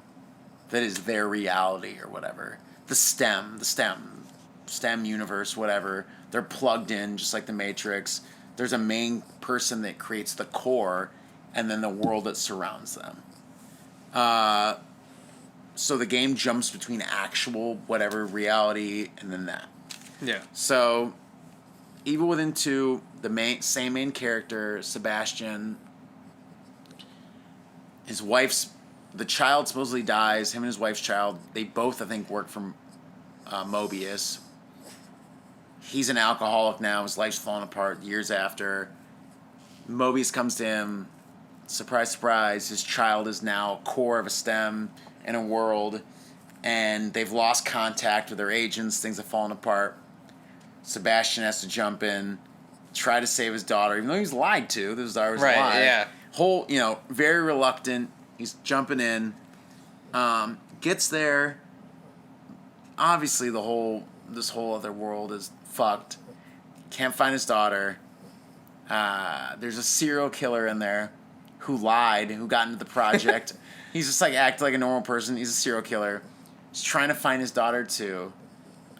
that is their reality or whatever. The STEM universe, whatever. They're plugged in just like the Matrix. There's a main person that creates the core and then the world that surrounds them. So the game jumps between actual whatever reality and then that. Yeah. So Evil Within 2, same main character, Sebastian. His wife's, the child supposedly dies. Him and his wife's child, they both, I think, work from Mobius. He's an alcoholic now. His life's falling apart years after. Mobius comes to him. Surprise, surprise. His child is now core of a STEM in a world. And they've lost contact with their agents. Things have fallen apart. Sebastian has to jump in, try to save his daughter, even though he's lied to. His daughter was alive. Yeah. Very reluctant. He's jumping in. Gets there. Obviously, this whole other world is fucked. Can't find his daughter. There's a serial killer in there who lied, who got into the project. He's just acting like a normal person. He's a serial killer. He's trying to find his daughter too.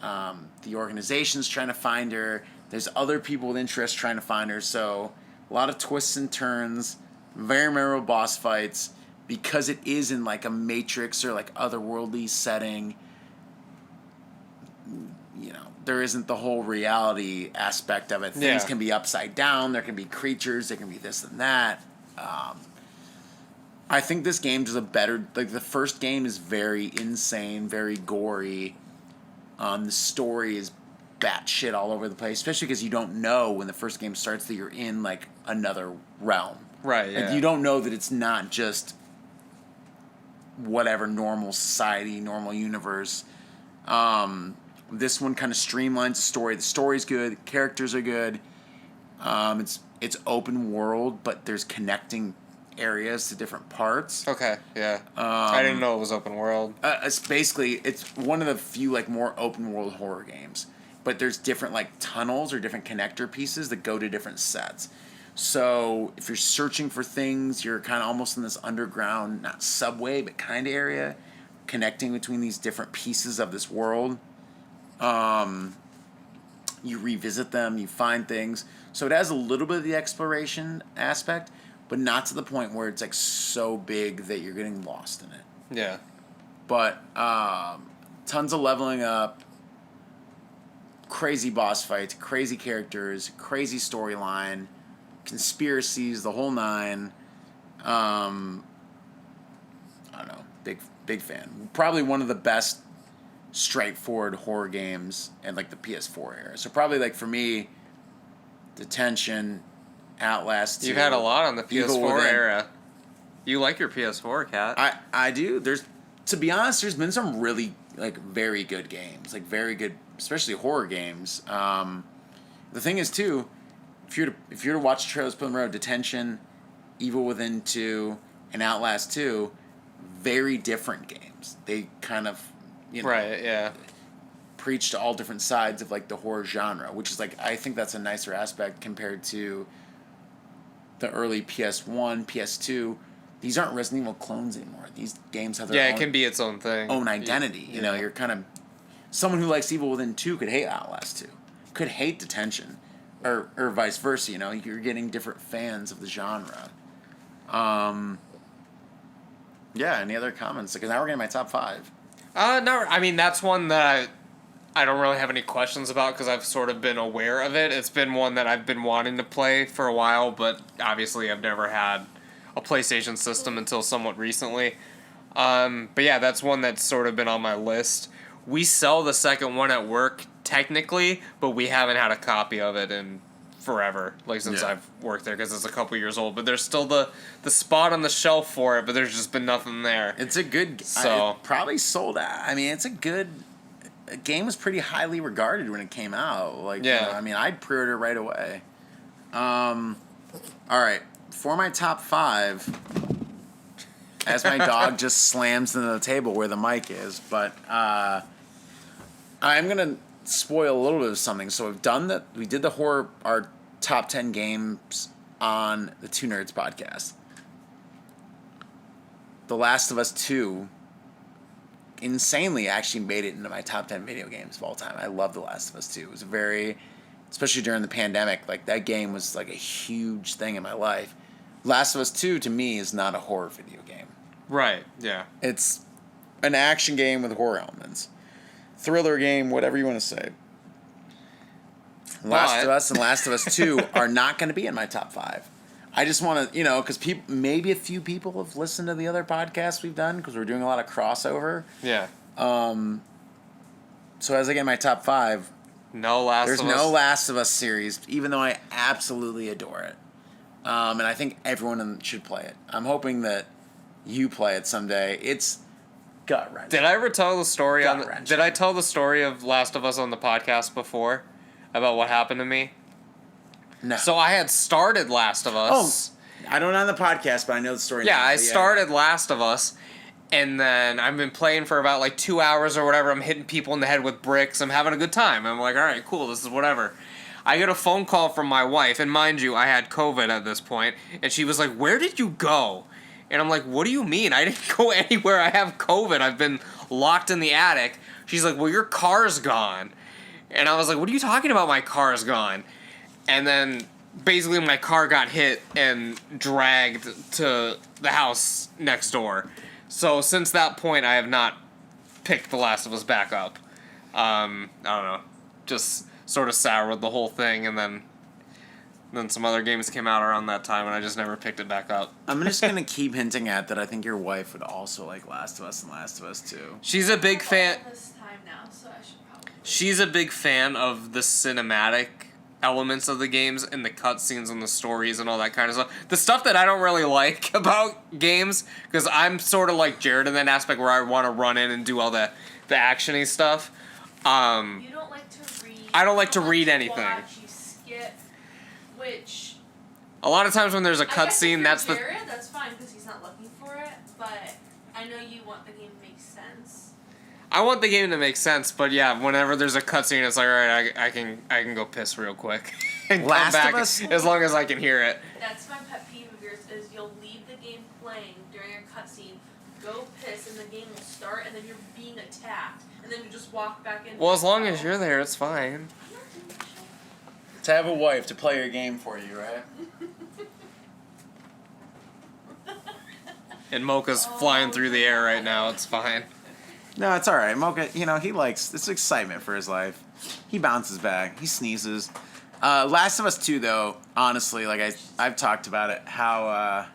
The organization's trying to find her. There's other people with interest trying to find her. So a lot of twists and turns. Very memorable boss fights. Because it is in a Matrix or otherworldly setting. There isn't the whole reality aspect of it. Things can be upside down. There can be creatures. There can be this and that. I think this game does a better... the first game is very insane, very gory. The story is batshit all over the place, especially because you don't know when the first game starts that you're in, another realm. Right, yeah. You don't know that it's not just whatever normal society, normal universe. This one kind of streamlines the story. The story's good. Characters are good. It's open world, but there's connecting areas to different parts. Okay, yeah. I didn't know it was open world. It's one of the few more open world horror games. But there's different tunnels or different connector pieces that go to different sets. So if you're searching for things, you're kind of almost in this underground, not subway, but kind of area, connecting between these different pieces of this world. You revisit them, you find things. So it has a little bit of the exploration aspect, but not to the point where it's so big that you're getting lost in it. Yeah. But tons of leveling up, crazy boss fights, crazy characters, crazy storyline, conspiracies, the whole nine. I don't know, big fan. Probably one of the best straightforward horror games in the PS4 era. So probably for me, Detention, Outlast 2. You've had a lot on the Evil PS4 Within. era. You like your PS4, Kat. I do. To be honest, there's been some really very good games, very good, especially horror games. The thing is too, if you're to watch trailers put on the road, Detention, Evil Within 2, and Outlast 2, very different games. They kind of right, yeah. preach to all different sides of the horror genre, which is I think that's a nicer aspect compared to the early PS1, PS2. These aren't Resident Evil clones anymore. These games have their it can be its own thing. own identity. You know, you're kind of... Someone who likes Evil Within 2 could hate Outlast 2. Could hate Detention. Or vice versa, You're getting different fans of the genre. Yeah, any other comments? Because now we're getting my top 5. No, I mean, that's one that I don't really have any questions about because I've sort of been aware of it. It's been one that I've been wanting to play for a while, but obviously I've never had a PlayStation system until somewhat recently. But yeah, that's one that's sort of been on my list. We sell the second one at work, technically, but we haven't had a copy of it in forever, since I've worked there, because it's a couple years old. But there's still the spot on the shelf for it, but there's just been nothing there. It's a good... So it probably sold out. I mean, it's a good... The game was pretty highly regarded when it came out. I'd pre-order right away. All right. For my top 5, as my dog just slams into the table where the mic is, but I'm going to spoil a little bit of something. So we did our top 10 games on the Two Nerds podcast. The Last of Us 2 insanely actually made it into my top 10 video games of all time. I love The Last of Us 2. It was especially during the pandemic, that game was a huge thing in my life. Last of Us 2 to me is not a horror video game. right, yeah. It's an action game with horror elements. Thriller game, whatever you want to say. Last of Us and Last of Us 2 are not going to be in my top 5. I just want to, because maybe a few people have listened to the other podcasts we've done because we're doing a lot of crossover. Yeah. So as I get my top 5, No Last There's of Us. no Last of Us series, even though I absolutely adore it. And I think everyone should play it. I'm hoping that you play it someday. It's gut-wrenching. Did I ever tell the story Gut-wrenching. Did I tell the story of Last of Us on the podcast before? About what happened to me? No. So I had started Last of Us. I don't know on the podcast, but I know the story. Yeah, now, I but started Last of Us, and then I've been playing for about like 2 hours or whatever. I'm hitting people in the head with bricks. I'm having a good time. I'm like, all right, cool, this is whatever. I get a phone call from my wife, and mind you, I had COVID at this point, and she was like, where did you go? And I'm like, what do you mean? I didn't go anywhere. I have COVID. I've been locked in the attic. She's like, well, your car's gone. And I was like, what are you talking about, my car's gone? And then basically my car got hit and dragged to the house next door. So since that point, I have not picked The Last of Us back up. I don't know. Just sort of sour with the whole thing, and then some other games came out around that time, and I just never picked it back up. I'm just going to keep hinting at that I think your wife would also like Last of Us and Last of Us 2. She's a big fan. All this time now, so I should probably. She's a big fan of the cinematic elements of the games and the cutscenes and the stories and all that kind of stuff. The stuff that I don't really like about games, because I'm sort of like Jared in that aspect where I want to run in and do all the actiony stuff. You don't like to read. I don't like to you read like anything. Watch, you skip, which. A lot of times when there's a I guess if cutscene, you're that's Jared, that's fine because he's not looking for it. But I know you want the game to make sense. I want the game to make sense, but yeah, whenever there's a cutscene, it's like, all right, I can go piss real quick and Last come of back Us? as long as I can hear it. That's my pet peeve of yours is you'll leave the game playing during a cutscene, go piss, and the game will start, and then you're being attacked, and then you just walk back in. Well, as long as you're there, it's fine. I'm not doing shit. To have a wife to play your game for you, right? And Mocha's flying through the air right now. It's fine. No, it's all right. Mocha, he likes this excitement for his life. He bounces back. He sneezes. Last of Us 2, though, honestly, like I've talked about it, how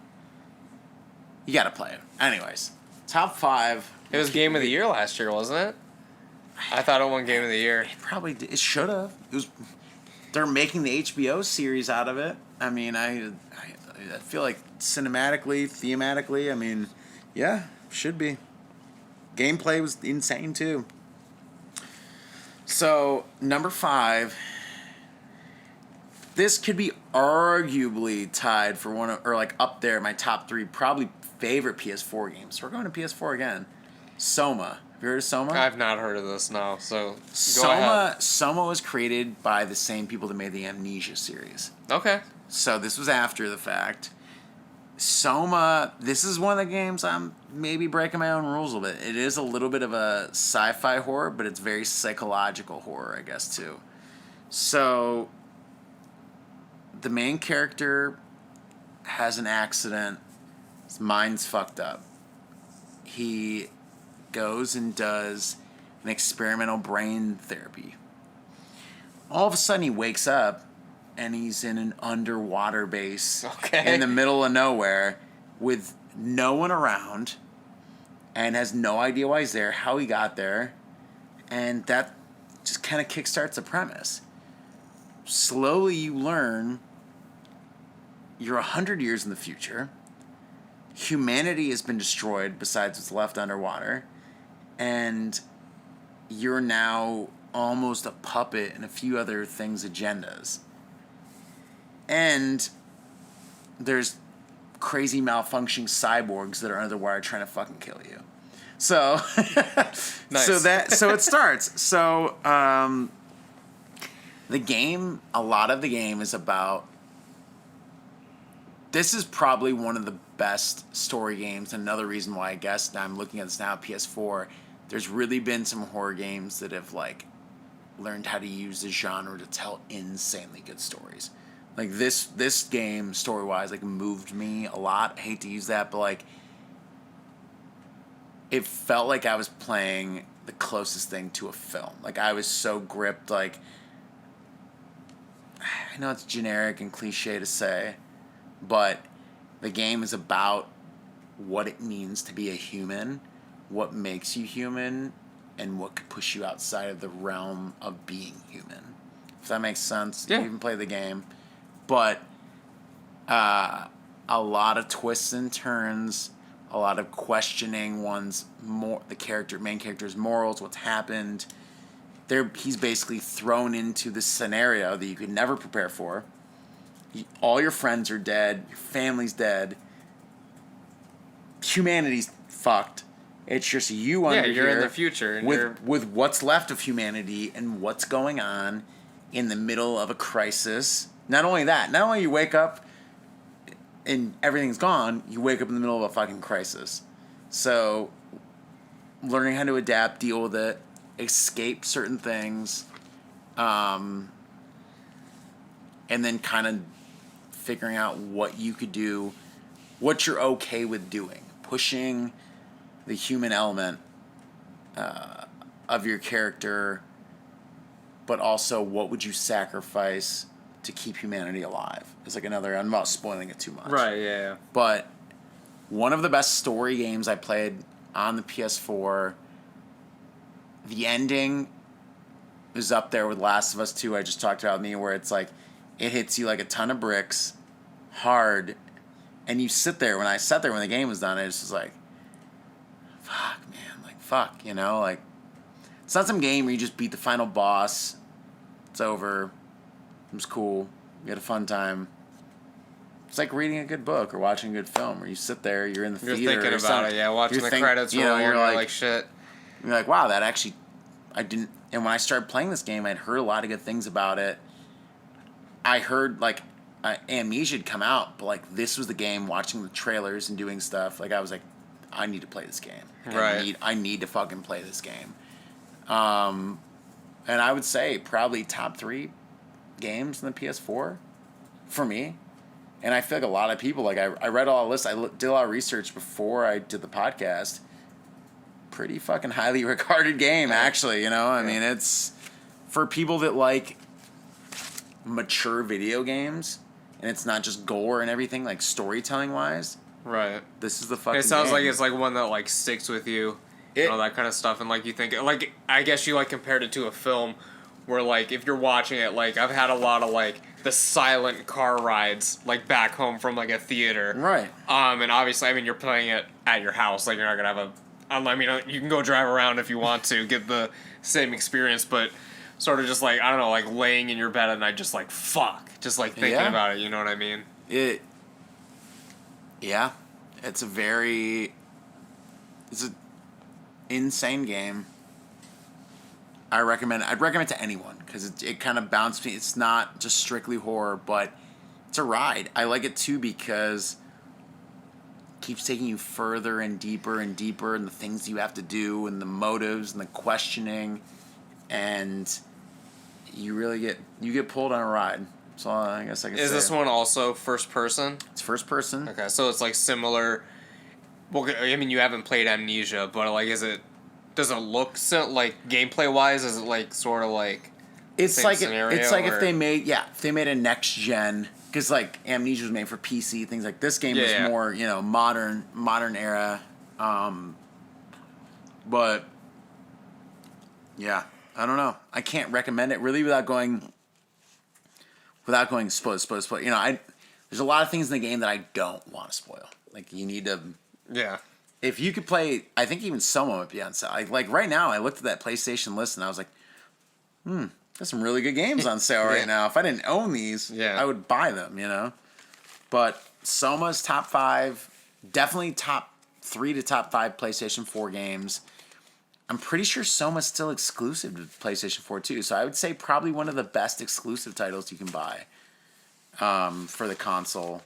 you got to play it. Anyways, top 5. It was Game of the Year last year, wasn't it? I thought it won Game of the Year. It probably did. It should have. It was. They're making the HBO series out of it. I mean, I feel like cinematically, thematically, I mean, yeah, should be. Gameplay was insane too. So, number 5. This could be arguably tied for one of, or like up there, my top 3 probably favorite PS4 games. So we're going to PS4 again. Soma. Have you heard of Soma? I've not heard of this, no. So go ahead. Soma was created by the same people that made the Amnesia series. Okay. So this was after the fact. Soma, this is one of the games I'm maybe breaking my own rules a little bit. It is a little bit of a sci-fi horror, but it's very psychological horror, I guess, too. So the main character has an accident. His mind's fucked up. He goes and does an experimental brain therapy. All of a sudden he wakes up and he's in an underwater base in the middle of nowhere with no one around and has no idea why he's there, how he got there, and that just kind of kickstarts the premise. Slowly you learn you're 100 years in the future. Humanity has been destroyed besides what's left underwater, and you're now almost a puppet in a few other things' agendas. And there's crazy malfunctioning cyborgs that are underwater trying to fucking kill you. So, Nice. so it starts. So, the game, a lot of the game is about. This is probably one of the best story games. Another reason why I guess I'm looking at this now, PS4. There's really been some horror games that have like learned how to use the genre to tell insanely good stories. Like this game, story-wise, like moved me a lot. I hate to use that, but like it felt like I was playing the closest thing to a film. Like I was so gripped. Like I know it's generic and cliche to say, but the game is about what it means to be a human, what makes you human, and what could push you outside of the realm of being human. If that makes sense. Yeah. You even play the game. But a lot of twists and turns, a lot of questioning main character's morals, what's happened. He's basically thrown into this scenario that you could never prepare for. All your friends are dead, your family's dead, humanity's fucked. It's just you under you're here in the future and with what's left of humanity and what's going on in the middle of a crisis. Not only that, not only you wake up and everything's gone, you wake up in the middle of a fucking crisis. So, learning how to adapt, deal with it, escape certain things, and then kind of figuring out what you could do, what you're okay with doing, pushing the human element of your character, but also what would you sacrifice to keep humanity alive. It's like another, I'm not spoiling it too much. Right, yeah. But one of the best story games I played on the PS4, the ending is up there with Last of Us 2 I just talked about me, where it's like, it hits you like a ton of bricks, hard, and you sit there. When I sat there when the game was done, it was just like, fuck, man, like, fuck, you know? Like, it's not some game where you just beat the final boss, it's over, it was cool, you had a fun time. It's like reading a good book or watching a good film, where you sit there, you're in the theater. You're thinking about it, yeah, watching the credits roll, you're like, shit. You're like, wow, that actually, I didn't, and when I started playing this game, I'd heard a lot of good things about it. I heard, like, Amnesia had come out, but, like, this was the game, watching the trailers and doing stuff, like, I was like, I need to play this game. Right. I need to fucking play this game. And I would say probably top 3 games in the PS4 for me. And I feel like a lot of people, like, I read all the lists, did a lot of research before I did the podcast. Pretty fucking highly regarded game, actually, you know? I mean, it's for people that like mature video games, and it's not just gore and everything, like storytelling-wise. Right. This is the fucking It sounds game. like it's like one that like sticks with you, and all that kind of stuff, and like you think, like, I guess you like compared it to a film, where like if you're watching it, like I've had a lot of like the silent car rides like back home from like a theater. Right. And obviously, I mean, you're playing it at your house, like you're not gonna have a. I mean, you can go drive around if you want to get the same experience, but sort of just like, I don't know, like laying in your bed at night, just like fuck, just like thinking about it. You know what I mean? Yeah, it's an insane game. I'd recommend it to anyone, because it kind of bounced me. It's not just strictly horror, but it's a ride. I like it too because it keeps taking you further and deeper and the things you have to do and the motives and the questioning, and you really get pulled on a ride. So I guess I can say. Is this one also first person? It's first person. Okay, so it's like similar. Well, I mean, you haven't played Amnesia, but like, does it look like gameplay wise? Is it like sort of like? It's like scenario, if they made a next gen, because like Amnesia was made for PC, things like this game was more modern era, but yeah, I don't know. I can't recommend it really without going spoil. You know, there's a lot of things in the game that I don't want to spoil. Like, you need to. Yeah. If you could play, I think even someone would be on sale. Like right now, I looked at that PlayStation list and I was like, there's some really good games on sale right now. If I didn't own these, I would buy them, you know? But Soma's top 5, definitely top 3 to top 5 PlayStation 4 games. I'm pretty sure Soma's still exclusive to PlayStation 4 too, so I would say probably one of the best exclusive titles you can buy for the console.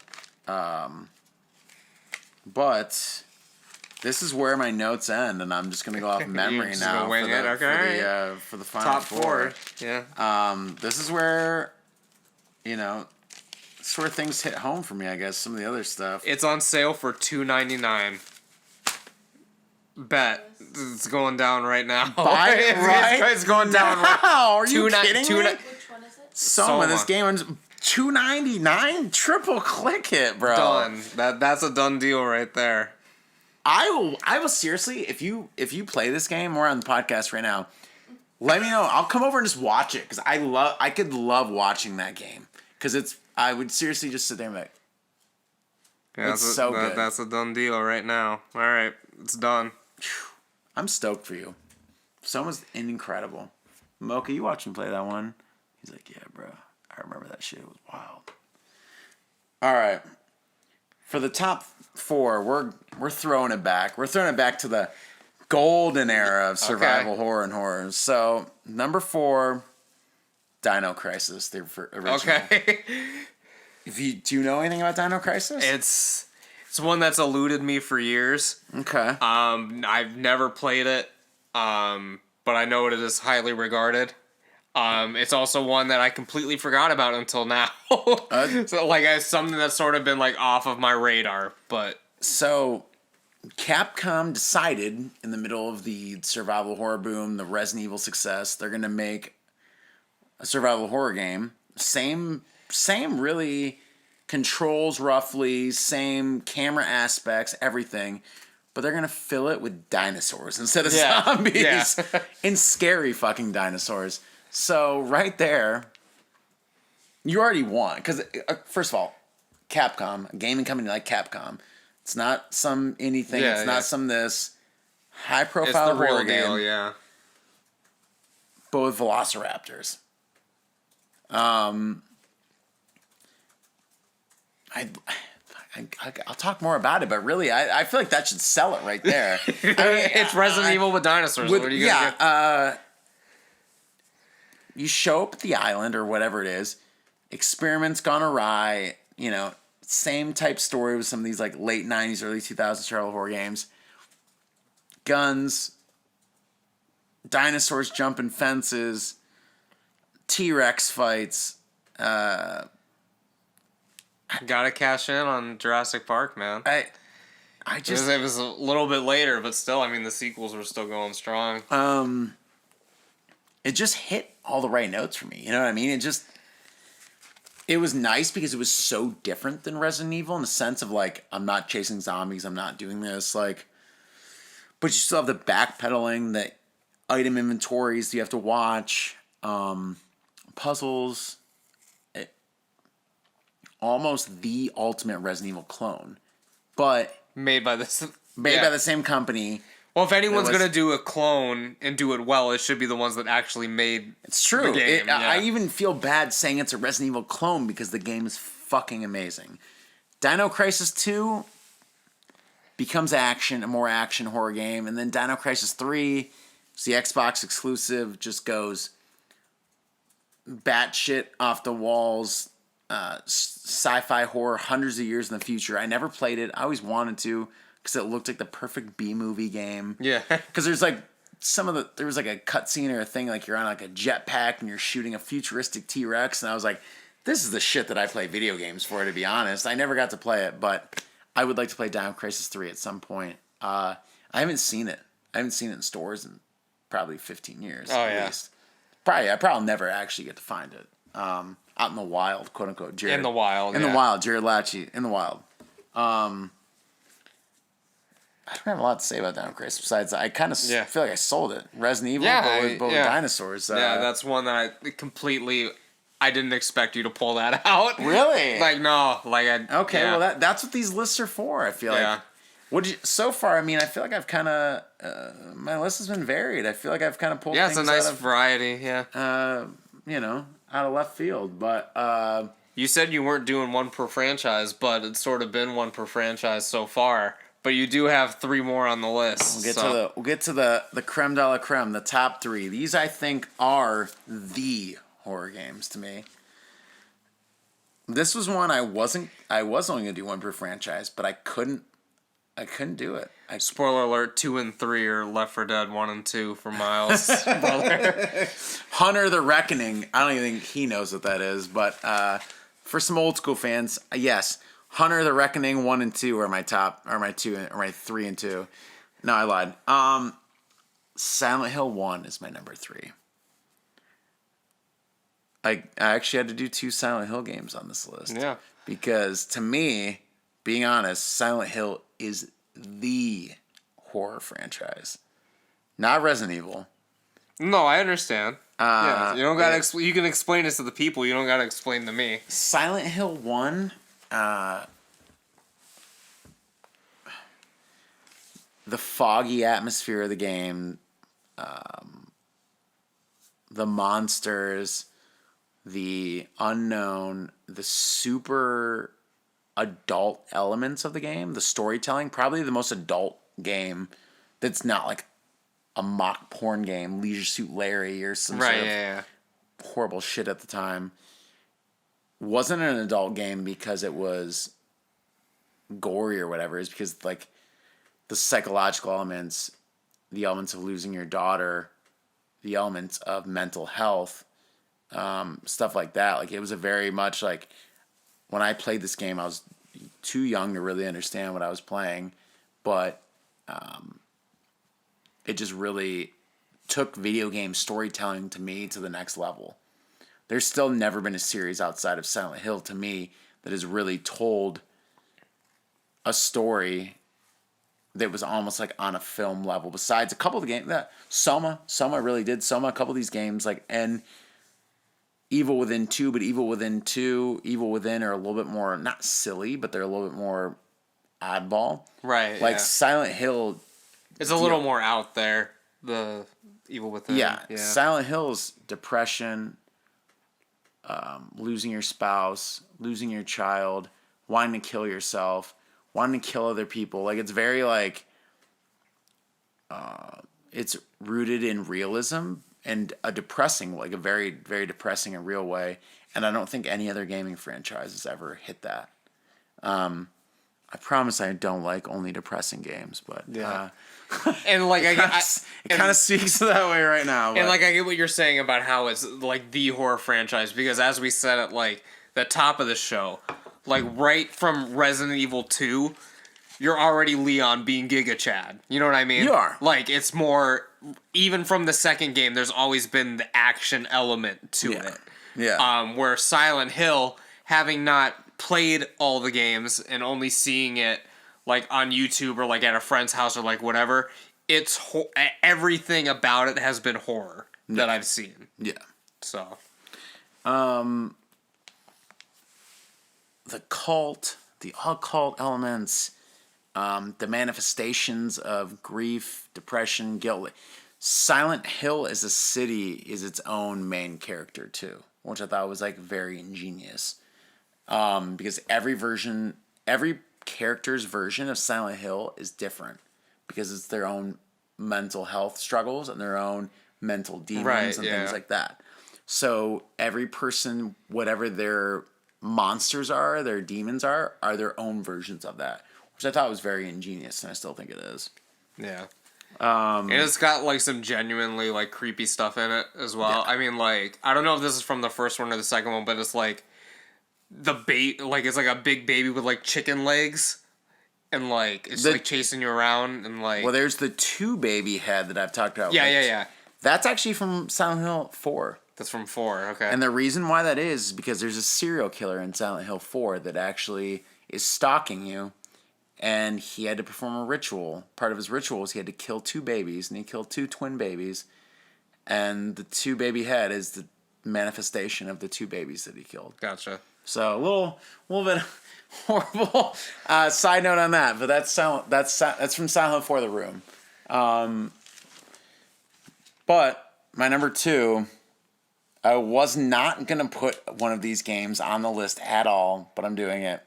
But this is where my notes end, and I'm just gonna go off memory now for the final top 4. Yeah. This is where, sort of things hit home for me. I guess some of the other stuff. It's on sale for $2.99. Bet it's going down right now. Buy it right? It's going down right now. Are you kidding me? Which one is it? Soma. This game is $2.99. Triple click it, bro. Done. That's a done deal right there. I will seriously, if you play this game, we're on the podcast right now. Let me know. I'll come over and just watch it because I could love watching that game because I would seriously just sit there and be like, Yeah, it's so good. That's a done deal right now. All right, it's done. I'm stoked for you. Someone's incredible. Mocha, you watch me play that one? He's like, yeah, bro. I remember that shit. It was wild. All right. For the top 4, we're throwing it back. We're throwing it back to the golden era of survival horror and horror. So, number 4, Dino Crisis, the original. Okay. Do you know anything about Dino Crisis? It's one that's eluded me for years. Okay. I've never played it, but I know it is highly regarded. It's also one that I completely forgot about until now. So it's something that's sort of been like off of my radar. But so, Capcom decided in the middle of the survival horror boom, the Resident Evil success, they're gonna make a survival horror game. Same really controls roughly, same camera aspects, everything. But they're gonna fill it with dinosaurs instead of zombies. Yeah. And scary fucking dinosaurs. So right there, you already won. Because first of all, Capcom, a gaming company like Capcom, it's not some anything. Yeah, it's not some this high profile it's the horror real deal, game. yeah. But with velociraptors. I'll talk more about it, but really, I feel like that should sell it right there. I mean, It's Resident Evil with dinosaurs. What are you gonna do? You show up at the island or whatever it is, experiments gone awry, same type story with some of these like late 90s, early 2000s survival horror games. Guns, dinosaurs jumping fences, T-Rex fights. Gotta cash in on Jurassic Park, man. I just It was a little bit later, but still, I mean, the sequels were still going strong. it just hit all the right notes for me. You know what I mean? It was nice because it was so different than Resident Evil in the sense of like, I'm not chasing zombies, I'm not doing this, like, but you still have the backpedaling, the item inventories you have to watch, puzzles. Almost the ultimate Resident Evil clone, but Made by the same company. Well, if anyone's gonna do a clone and do it well, it should be the ones that actually made. It's true. The game, I even feel bad saying it's a Resident Evil clone because the game is fucking amazing. Dino Crisis 2 becomes a more action horror game, and then Dino Crisis 3, it's the Xbox exclusive, just goes batshit off the walls. Sci-fi horror hundreds of years in the future. I never played it. I always wanted to because it looked like the perfect B-movie game. Yeah. Because there's like there was like a cutscene or a thing like you're on like a jetpack and you're shooting a futuristic T-Rex, and I was like, this is the shit that I play video games for, to be honest. I never got to play it, but I would like to play Dino Crisis 3 at some point. I haven't seen it. I haven't seen it in stores in probably 15 years at least. I probably never actually get to find it. Out in the wild, quote unquote. Jared, In the wild, the wild. Jared Latchy, in the wild. I don't have a lot to say about Dino Crisis besides I kind of feel like I sold it. Resident Evil, but with dinosaurs. That's one that I didn't expect you to pull that out. Really? Well, that's what these lists are for. I feel like. So far? I mean, I feel like I've kind of my list has been varied. I feel like I've kind of pulled. Yeah, it's a nice out of, variety. Yeah. Out of left field, but you said you weren't doing one per franchise, but it's sort of been one per franchise so far. But you do have 3 more on the list. We'll get to the creme de la creme, the top 3. These I think are the horror games to me. This was one I was only gonna do one per franchise, but I couldn't do it. Spoiler alert: 2 and 3 are Left 4 Dead 1 and 2 for Miles' brother. Hunter the Reckoning. I don't even think he knows what that is, but for some old school fans, yes, Hunter the Reckoning 1 and 2 are my top, or my 3 and 2. No, I lied. Silent Hill 1 is my number 3. I actually had to do 2 Silent Hill games on this list. Yeah. Because to me, being honest, Silent Hill is the horror franchise. Not Resident Evil. No, I understand. Yeah, you don't gotta. Yeah. You can explain this to the people. You don't gotta explain to me. Silent Hill 1, the foggy atmosphere of the game, the monsters, the unknown, the super adult elements of the game, the storytelling, probably the most adult game that's not like a mock porn game, Leisure Suit Larry or some sort of horrible shit at the time. Wasn't an adult game because it was gory or whatever. It's because like the psychological elements, the elements of losing your daughter, the elements of mental health, stuff like that. Like it was a very much like when I played this game, I was too young to really understand what I was playing, but it just really took video game storytelling to me to the next level. There's still never been a series outside of Silent Hill to me that has really told a story that was almost like on a film level. Besides a couple of the games, Soma really did. A couple of these games, like, and Evil Within 2, but Evil Within 2, Evil Within are a little bit more, not silly, but they're a little bit more oddball. Right. Like Silent Hill. It's a little more out there. The Evil Within. Yeah. Silent Hill's depression, losing your spouse, losing your child, wanting to kill yourself, wanting to kill other people. Like it's very like, it's rooted in realism and a depressing, like a very, very depressing and real way. And I don't think any other gaming franchise has ever hit that. I promise I don't like only depressing games, but and like it kind of speaks that way right now. But. And like I get what you're saying about how it's like the horror franchise, because as we said at like the top of the show, like right from Resident Evil 2, you're already Leon being Giga Chad. You know what I mean? You are. Like it's more, even from the second game, there's always been the action element to it. Yeah. Where Silent Hill, having not played all the games and only seeing it like on YouTube or like at a friend's house or like whatever, it's everything about it has been horror that I've seen. Yeah. So, the cult, the occult elements, the manifestations of grief, depression, guilt. Silent Hill as a city is its own main character too, which I thought was like very ingenious. Because every character's version of Silent Hill is different because it's their own mental health struggles and their own mental demons and things like that. So every person, whatever their monsters are, their demons are their own versions of that, which I thought was very ingenious, and I still think it is. Yeah. And it's got like some genuinely like creepy stuff in it as well. Yeah. I mean, like, I don't know if this is from the first one or the second one, but it's like it's like a big baby with like chicken legs, and like it's like chasing you around, and like, well, there's the 2 baby head that I've talked about. Yeah. That's actually from Silent Hill 4. That's from 4. Okay. And the reason why that is because there's a serial killer in Silent Hill 4 that actually is stalking you, and he had to perform a ritual. Part of his ritual was he had to kill 2 babies, and he killed 2 twin babies, and the 2 baby head is the manifestation of the 2 babies that he killed. Gotcha. So a little bit horrible side note on that, but that's from Silent Hill 4: The Room. But my number 2, I was not gonna put one of these games on the list at all, but I'm doing it.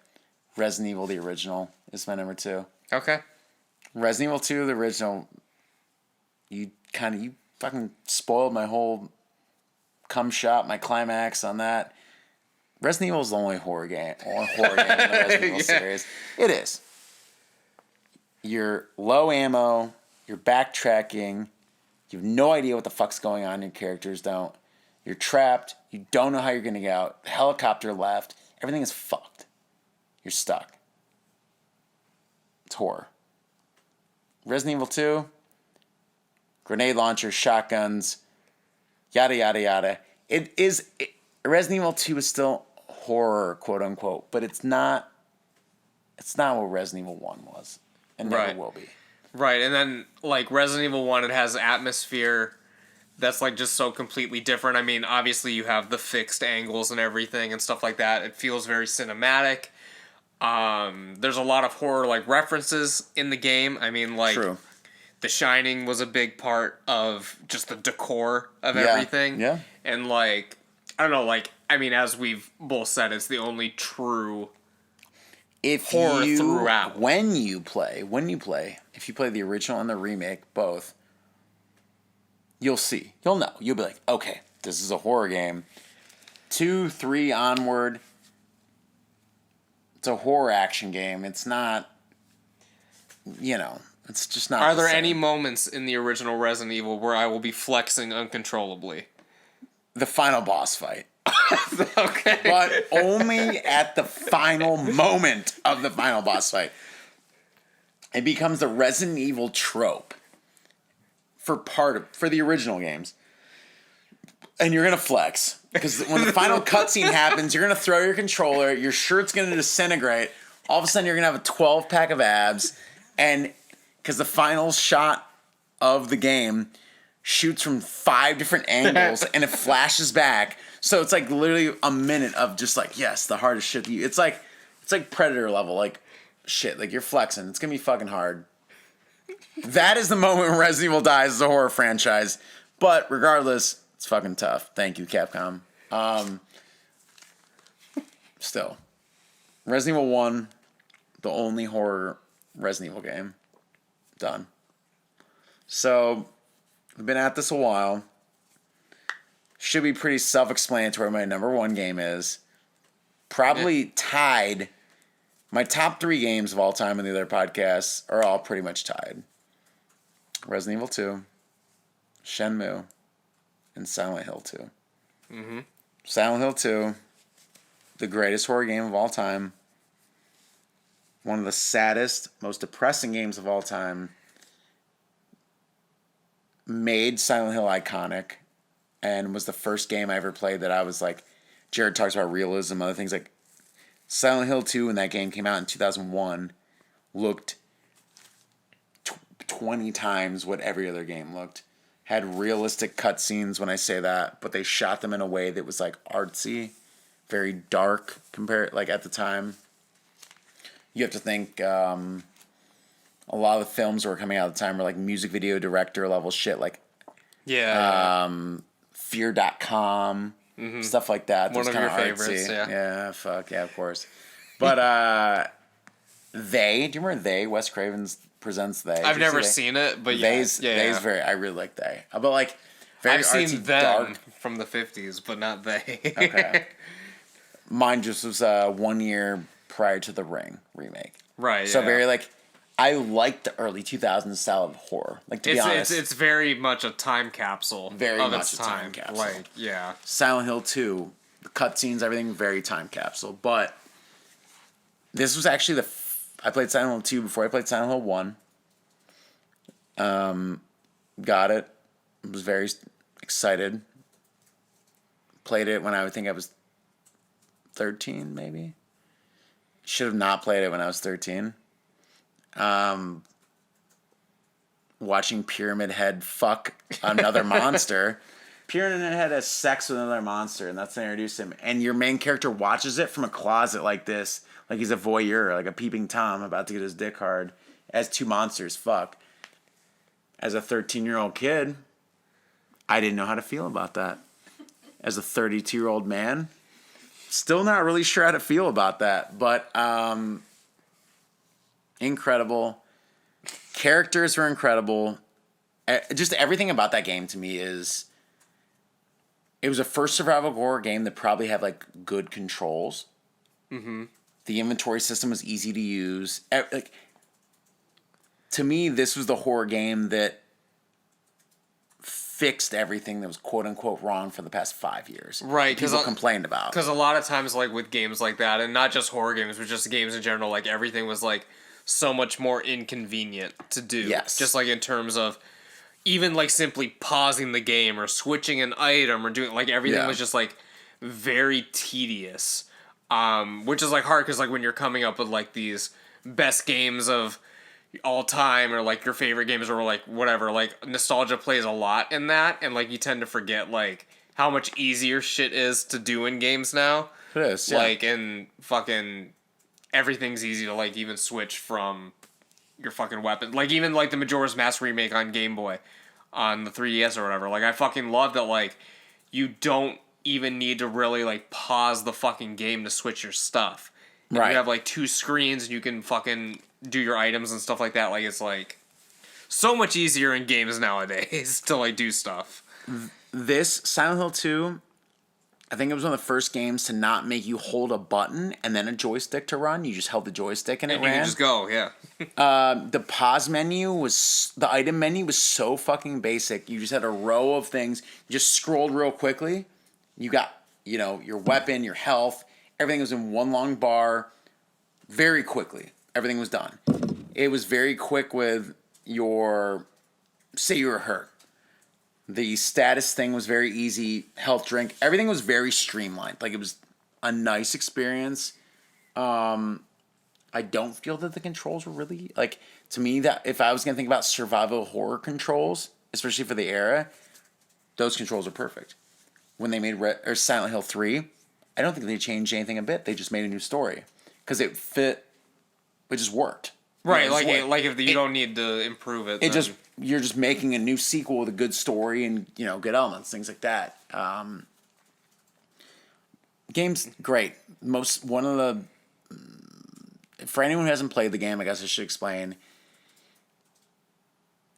Resident Evil: The Original is my number 2. Okay. Resident Evil 2: The Original. You fucking spoiled my whole cum shot, my climax on that. Resident Evil is the only horror game in the Resident Evil series. It is. You're low ammo, you're backtracking, you have no idea what the fuck's going on, your characters don't. You're trapped, you don't know how you're gonna get out. The helicopter left, everything is fucked. You're stuck. It's horror. Resident Evil 2, grenade launchers, shotguns, yada yada yada. Resident Evil 2 is still horror, quote unquote, but it's not what Resident Evil 1 was. and never Right. will be. Right, and then, like, Resident Evil 1, it has atmosphere that's, like, just so completely different. I mean, obviously you have the fixed angles and everything and stuff like that. It feels very cinematic. There's a lot of horror, like, references in the game. I mean, like, True. The Shining was a big part of just the decor of Yeah, everything. yeah. And, like, I don't know, like, I mean, as we've both said, it's the only true horror throughout. When you play, if you play the original and the remake, both, you'll see. You'll know. You'll be like, okay, this is a horror game. 2, 3 onward, it's a horror action game. It's not, it's just not. Are the there same. any moments in the original Resident Evil where I will be flexing uncontrollably? The final boss fight. Okay. But only at the final moment of the final boss fight. It becomes the Resident Evil trope for the original games. And you're going to flex. Because when the final cutscene happens, you're going to throw your controller, your shirt's going to disintegrate. All of a sudden, you're going to have a 12-pack of abs. And because the final shot of the game shoots from 5 different angles and it flashes back. So it's like literally a minute of just like, yes, the hardest shit. It's like Predator level. Like, shit, like you're flexing. It's going to be fucking hard. That is the moment when Resident Evil dies as a horror franchise. But regardless, it's fucking tough. Thank you, Capcom. Still, Resident Evil 1, the only horror Resident Evil game. Done. So, we've been at this a while. Should be pretty self-explanatory. My number 1 game is probably tied. My top 3 games of all time in the other podcasts are all pretty much tied. Resident Evil 2, Shenmue, and Silent Hill 2. Mm-hmm. Silent Hill 2, the greatest horror game of all time. One of the saddest, most depressing games of all time. Made Silent Hill iconic. And was the first game I ever played that I was like, Jared talks about realism, other things like Silent Hill 2 when that game came out in 2001 looked 20 times what every other game looked. Had realistic cutscenes when I say that, but they shot them in a way that was like artsy, very dark compared like at the time. You have to think a lot of the films that were coming out at the time were like music video director level shit like Fear.com, stuff like that. One of your favorites, artsy. yeah. Yeah, fuck, yeah, of course. But do you remember They? Wes Craven's presents They. I've never seen it, but They's very, I really like They. But like, very I've artsy, seen them dark. from the 50s, but not they. Okay. Mine just was 1 year prior to the Ring remake. Right, So yeah. very like, I like the early 2000s style of horror. Like, to be honest. It's very much a time capsule. Very of much its a time capsule. Like, yeah. Silent Hill 2, the cutscenes, everything, very time capsule. But this was actually I played Silent Hill 2 before I played Silent Hill 1. Got it. Was very excited. Played it when I would think I was 13, maybe. Should have not played it when I was 13. Watching Pyramid Head fuck another monster. Pyramid Head has sex with another monster, and that's to introduce him. And your main character watches it from a closet like this, like he's a voyeur, like a peeping Tom about to get his dick hard, as 2 monsters fuck. As a 13-year-old kid, I didn't know how to feel about that. As a 32-year-old man, still not really sure how to feel about that. But incredible. Characters were incredible. Just everything about that game to me is... It was a first survival horror game that probably had like good controls. Mm-hmm. The inventory system was easy to use. Like, to me, this was the horror game that fixed everything that was quote unquote wrong for the past 5 years. Right, that people complained about. Because a lot of times, like with games like that, and not just horror games, but just games in general, like everything was like so much more inconvenient to do. Yes. Just like in terms of even like simply pausing the game or switching an item or doing like everything was just like very tedious. Which is like hard because like when you're coming up with like these best games of all time or like your favorite games or like whatever, like nostalgia plays a lot in that, and like you tend to forget like how much easier shit is to do in games now. It is, yeah. Like, and fucking everything's easy to like even switch from your fucking weapon. Like even like the Majora's Mask remake on Game Boy, on the 3DS or whatever. Like I fucking love that. Like you don't even need to really like pause the fucking game to switch your stuff. And Right. You have like two screens and you can fucking do your items and stuff like that. Like it's like so much easier in games nowadays to like do stuff. This Silent Hill 2, I think it was one of the first games to not make you hold a button and then a joystick to run. You just held the joystick and it And you ran. can just go, yeah. The pause menu the item menu was so fucking basic. You just had a row of things. You just scrolled real quickly. You got, your weapon, your health. Everything was in one long bar. Very quickly. Everything was done. It was very quick with say you were hurt. The status thing was very easy. Health drink. Everything was very streamlined. Like, it was a nice experience. I don't feel that the controls were really, like, to me, that if I was going to think about survival horror controls, especially for the era, those controls are perfect. When they made Silent Hill 3, I don't think they changed anything a bit. They just made a new story. Because it just worked. Right, like if you don't need to improve it. You're just making a new sequel with a good story and, good elements, things like that. Game's great. For anyone who hasn't played the game, I guess I should explain.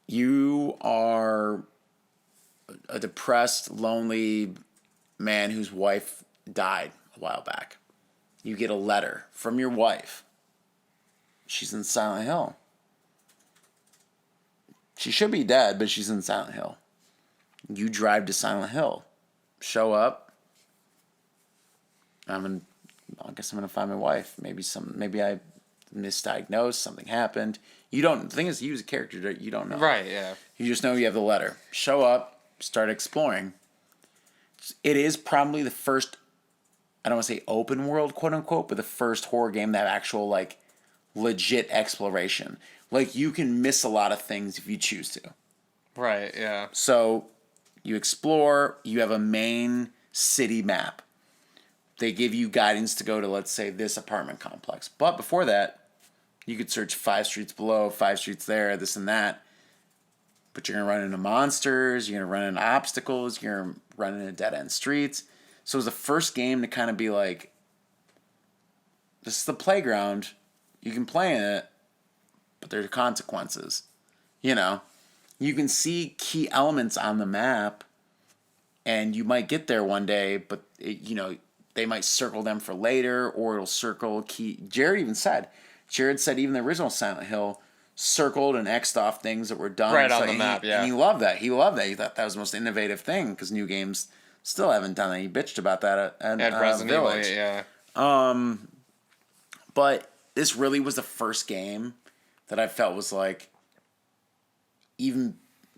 You are a depressed, lonely man whose wife died a while back. You get a letter from your wife. She's in Silent Hill. She should be dead, but she's in Silent Hill. You drive to Silent Hill. Show up. I guess I'm gonna find my wife. Maybe I misdiagnosed. Something happened. The thing is, you as a character, you don't know. Right. Yeah. You just know you have the letter. Show up. Start exploring. It is probably the first. I don't want to say open world, quote unquote, but the first horror game that actual like legit exploration. Like, you can miss a lot of things if you choose to. Right. Yeah. So you explore. You have a main city map. They give you guidance to go to, let's say, this apartment complex. But before that, you could search 5 streets below, 5 streets there, this and that. But you're going to run into monsters, you're going to run into obstacles, you're going to run into dead-end streets. So it was the first game to kind of be like, this is the playground. You can play in it, but there are consequences. You can see key elements on the map, and you might get there one day, but they might circle them for later, or it'll circle key. Jared said even the original Silent Hill circled and X'd off things that were done. Right on the map, yeah. And he loved that. He thought that was the most innovative thing, because new games still haven't done that. He bitched about that at Resident Evil, Village. yeah. But this really was the first game that I felt was like, even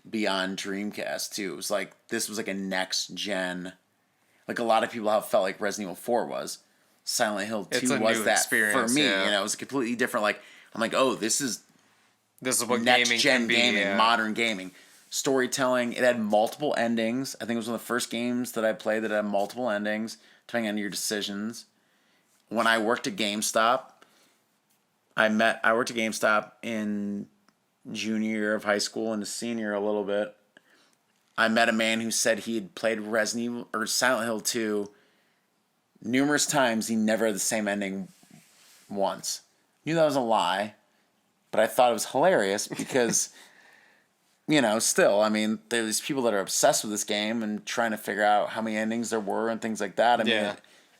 beyond Dreamcast too. It was like, this was like a next gen. Like, a lot of people have felt like Resident Evil 4 was. Silent Hill 2 was that for me. Yeah. It was a completely different, like, I'm like, oh, this is what next gaming gen can be, gaming, yeah. modern gaming. Storytelling. It had multiple endings. I think it was one of the first games that I played that had multiple endings, depending on your decisions. When I worked at GameStop, I worked at GameStop in junior year of high school and a senior a little bit. I met a man who said he had played Resident Evil or Silent Hill 2 numerous times. He never had the same ending once. Knew that was a lie, but I thought it was hilarious because, still, I mean, there's people that are obsessed with this game and trying to figure out how many endings there were and things like that. I mean,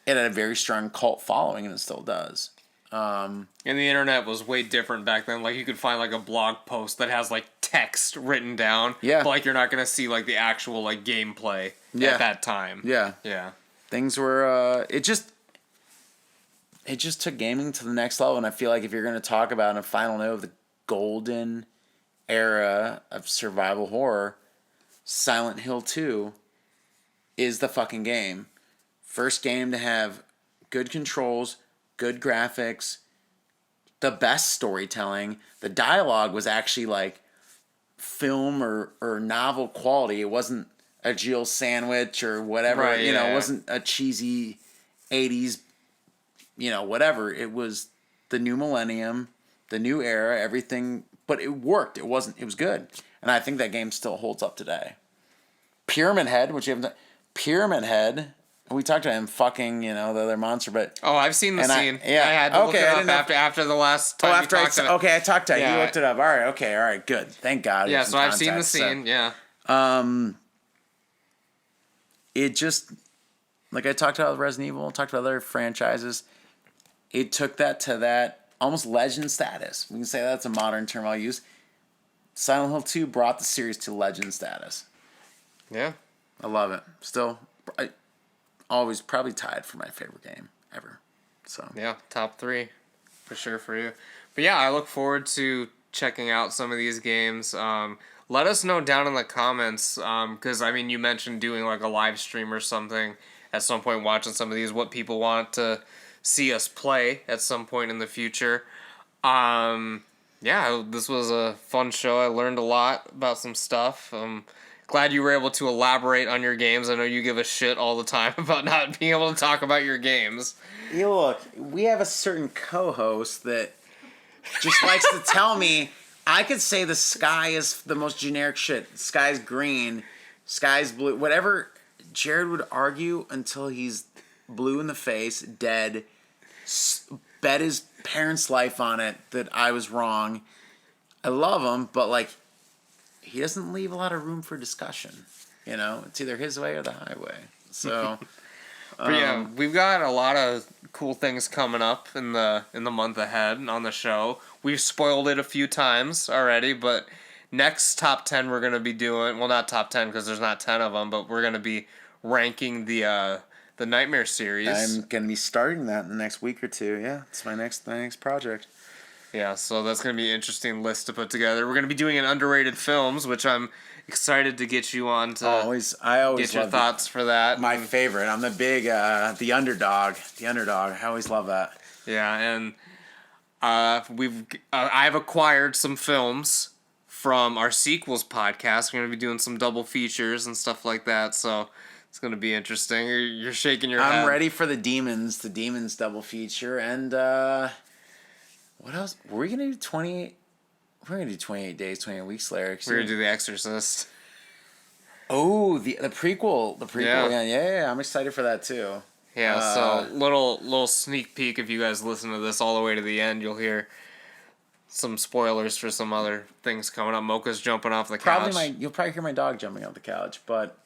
it had a very strong cult following, and it still does. And the internet was way different back then. Like, you could find like a blog post that has like text written down. Yeah. But like, you're not gonna see like the actual like gameplay at that time. Yeah. Yeah. Things were it just took gaming to the next level, and I feel like if you're going to talk about in a final note of the golden era of survival horror, Silent Hill 2 is the fucking game. First game to have good controls, good graphics, the best storytelling. The dialogue was actually like film or novel quality. It wasn't a Jill sandwich or whatever. Right, you know, yeah. it wasn't a cheesy 80s, whatever. It was the new millennium, the new era, everything. But it worked. It was good. And I think that game still holds up today. Pyramid Head, which you haven't done. Pyramid Head. We talked about him fucking, the other monster, but... Oh, I've seen the scene. I had to look it up after the last time after you talked about it. Okay, I talked to you. Yeah. You looked it up. All right, good. Thank God. Yeah, there's so some I've seen the context, scene, yeah. It just... Like I talked about with Resident Evil, talked about other franchises, it took that to that almost legend status. We can say that's a modern term I'll use. Silent Hill 2 brought the series to legend status. Yeah. I love it. Still, always probably tied for my favorite game ever. So Yeah, top 3 for sure for you. But yeah, I look forward to checking out some of these games. Let us know down in the comments, because you mentioned doing like a live stream or something at some point, watching some of these, what people want to see us play at some point in the future. Yeah, this was a fun show. I learned a lot about some stuff. Glad you were able to elaborate on your games. I know you give a shit all the time about not being able to talk about your games. Hey, look, we have a certain co-host that just likes to tell me I could say the sky is the most generic shit. Sky's green, sky's blue, whatever. Jared would argue until he's blue in the face, dead, bet his parents' life on it that I was wrong. I love him, but he doesn't leave a lot of room for discussion. It's either his way or the highway. So, But yeah, we've got a lot of cool things coming up in the month ahead on the show. We've spoiled it a few times already, but next top 10 we're going to be doing, well, not top 10 because there's not 10 of them, but we're going to be ranking the Nightmare series. I'm going to be starting that in the next week or two. Yeah, it's my next project. Yeah, so that's going to be an interesting list to put together. We're going to be doing an underrated films, which I'm excited to get you on to I always get your love thoughts for that. My favorite. I'm the big, the underdog. The underdog. I always love that. Yeah, and I've acquired some films from our sequels podcast. We're going to be doing some double features and stuff like that, so it's going to be interesting. You're shaking your head. I'm ready for the Demons double feature, and what else? Were we going to do 28? We're going to do 28 days, 28 weeks later. We're going to do The Exorcist. Oh, the prequel. The prequel, yeah. I'm excited for that, too. Yeah, so little sneak peek. If you guys listen to this all the way to the end, you'll hear some spoilers for some other things coming up. Mocha's jumping off the couch. You'll probably hear my dog jumping off the couch, but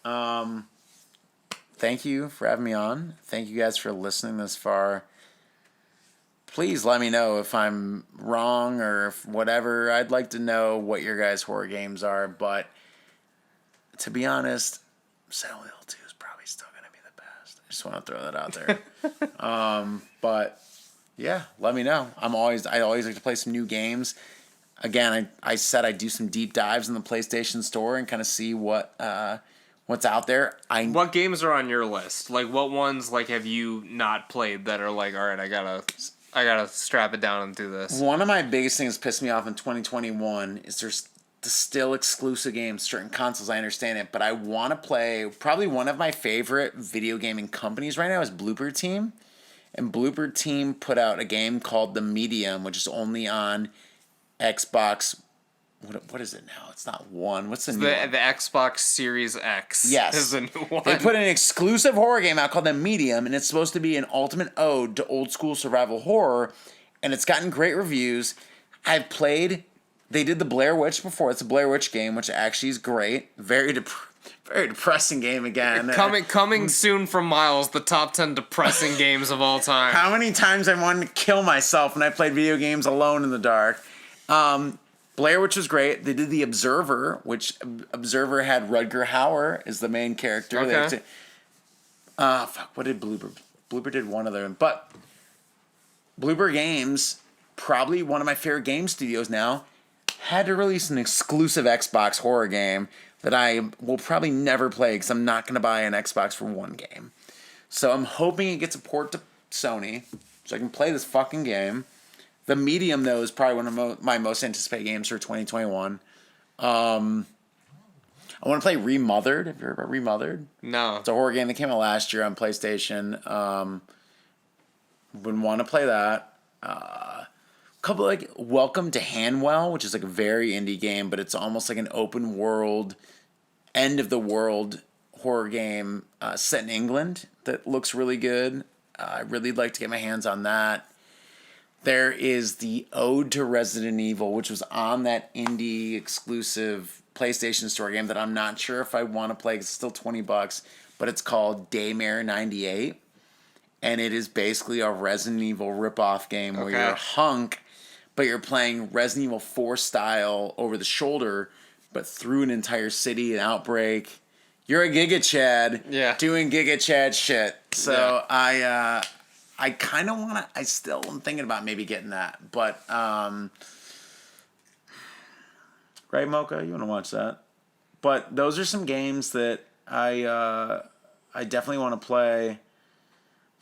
thank you for having me on. Thank you guys for listening this far. Please let me know if I'm wrong or if whatever. I'd like to know what your guys' horror games are, but to be honest, Silent Hill 2 is probably still going to be the best. I just want to throw that out there. But yeah, let me know. I always like to play some new games. Again, I said I'd do some deep dives in the PlayStation Store and kind of see what's out there. What games are on your list? Like, what ones have you not played that are like, all right, I gotta strap it down and do this? One of my biggest things pissed me off in 2021 is there's still exclusive games, certain consoles. I understand it, but I want to play. Probably one of my favorite video gaming companies right now is Blooper Team, and Blooper Team put out a game called The Medium, which is only on Xbox. What is it now? It's not one. What's the new one? The Xbox Series X. Yes. Is the new one. They put an exclusive horror game out called The Medium, and it's supposed to be an ultimate ode to old school survival horror, and it's gotten great reviews. I've played. They did the Blair Witch before. It's a Blair Witch game, which actually is great. Very depressing game again. Coming soon from Miles, the top 10 depressing games of all time. How many times I wanted to kill myself when I played video games alone in the dark. Blair Witch was great. They did The Observer, which Observer had Rutger Hauer as the main character. Okay. What did Bloober? Bloober did one other, but Bloober Games, probably one of my favorite game studios now, had to release an exclusive Xbox horror game that I will probably never play because I'm not going to buy an Xbox for one game. So I'm hoping it gets a port to Sony so I can play this fucking game. The Medium, though, is probably one of my most anticipated games for 2021. I want to play Remothered. Have you heard about Remothered? No. It's a horror game that came out last year on PlayStation. Would want to play that. Couple like Welcome to Hanwell, which is like a very indie game, but it's almost like an open world, end of the world horror game set in England that looks really good. I'd really like to get my hands on that. There is the Ode to Resident Evil, which was on that indie exclusive PlayStation Store game that I'm not sure if I want to play because it's still $20, but it's called Daymare 98. And it is basically a Resident Evil ripoff game where you're a hunk, but you're playing Resident Evil 4 style over the shoulder, but through an entire city, an outbreak. You're a Giga Chad doing Giga Chad shit. So I kind of want to, I still am thinking about maybe getting that. But, right, Mocha? You want to watch that? But those are some games that I definitely want to play.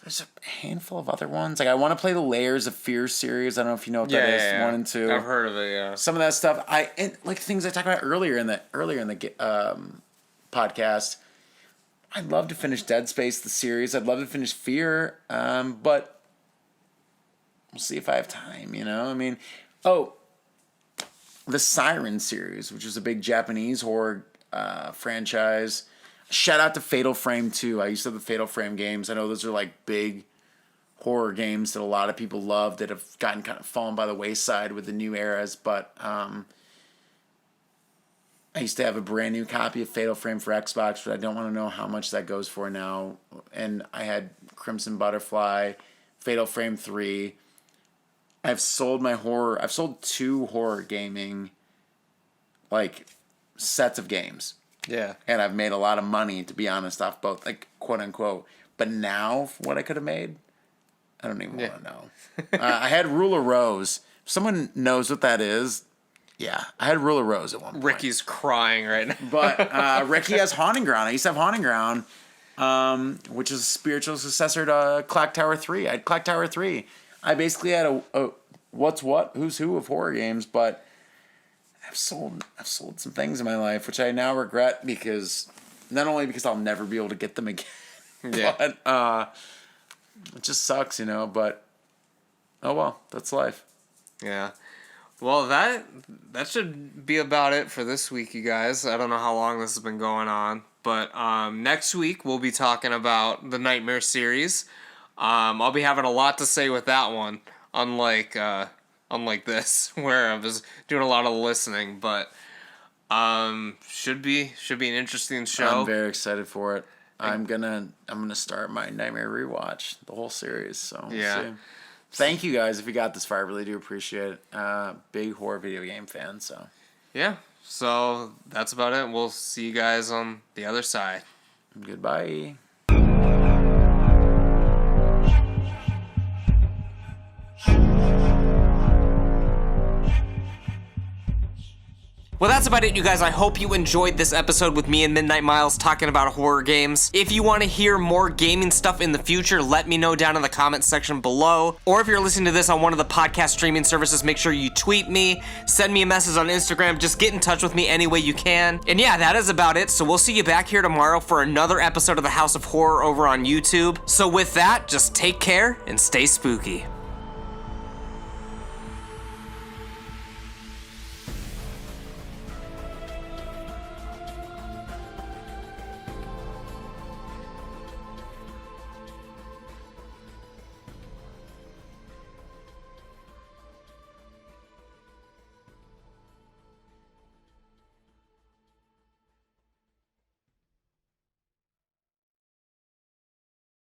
There's a handful of other ones. Like I want to play the Layers of Fear series. I don't know if you know what that is. 1 and 2. I've heard of it. Yeah. Some of that stuff. And like things I talked about earlier in the podcast. I'd love to finish Dead Space the series. I'd love to finish Fear. But we'll see if I have time. You know. I mean, the Siren series, which is a big Japanese horror franchise. Shout out to Fatal Frame 2. I used to have the Fatal Frame games. I know those are like big horror games that a lot of people love that have gotten kind of fallen by the wayside with the new eras. But I used to have a brand new copy of Fatal Frame for Xbox, but I don't want to know how much that goes for now. And I had Crimson Butterfly, Fatal Frame 3. I've sold 2 horror gaming like sets of games. Yeah. And I've made a lot of money, to be honest, off both, like, quote unquote. But now, what I could have made, I don't even want to know. I had Ruler Rose. If someone knows what that is, I had Ruler Rose at one point. Ricky's crying right now. But Ricky has Haunting Ground. I used to have Haunting Ground, which is a spiritual successor to Clock Tower 3. I had Clock Tower 3. I basically had a who's who of horror games, but I've sold some things in my life, which I now regret because not only because I'll never be able to get them again, but it just sucks, you know. But oh well, that's life. Yeah. Well, that should be about it for this week, you guys. I don't know how long this has been going on, but next week we'll be talking about the Nightmare series. I'll be having a lot to say with that one, unlike this, where I was doing a lot of listening, but should be an interesting show. I'm very excited for it. I'm gonna start my Nightmare rewatch, the whole series. So we'll see. Thank you guys if you got this far. I really do appreciate it. Big horror video game fan. So yeah. So that's about it. We'll see you guys on the other side. Goodbye. Well, that's about it, you guys. I hope you enjoyed this episode with me and Midnight Miles talking about horror games. If you want to hear more gaming stuff in the future, let me know down in the comments section below. Or if you're listening to this on one of the podcast streaming services, make sure you tweet me, send me a message on Instagram, just get in touch with me any way you can. And yeah, that is about it. So we'll see you back here tomorrow for another episode of the House of Horror over on YouTube. So with that, just take care and stay spooky.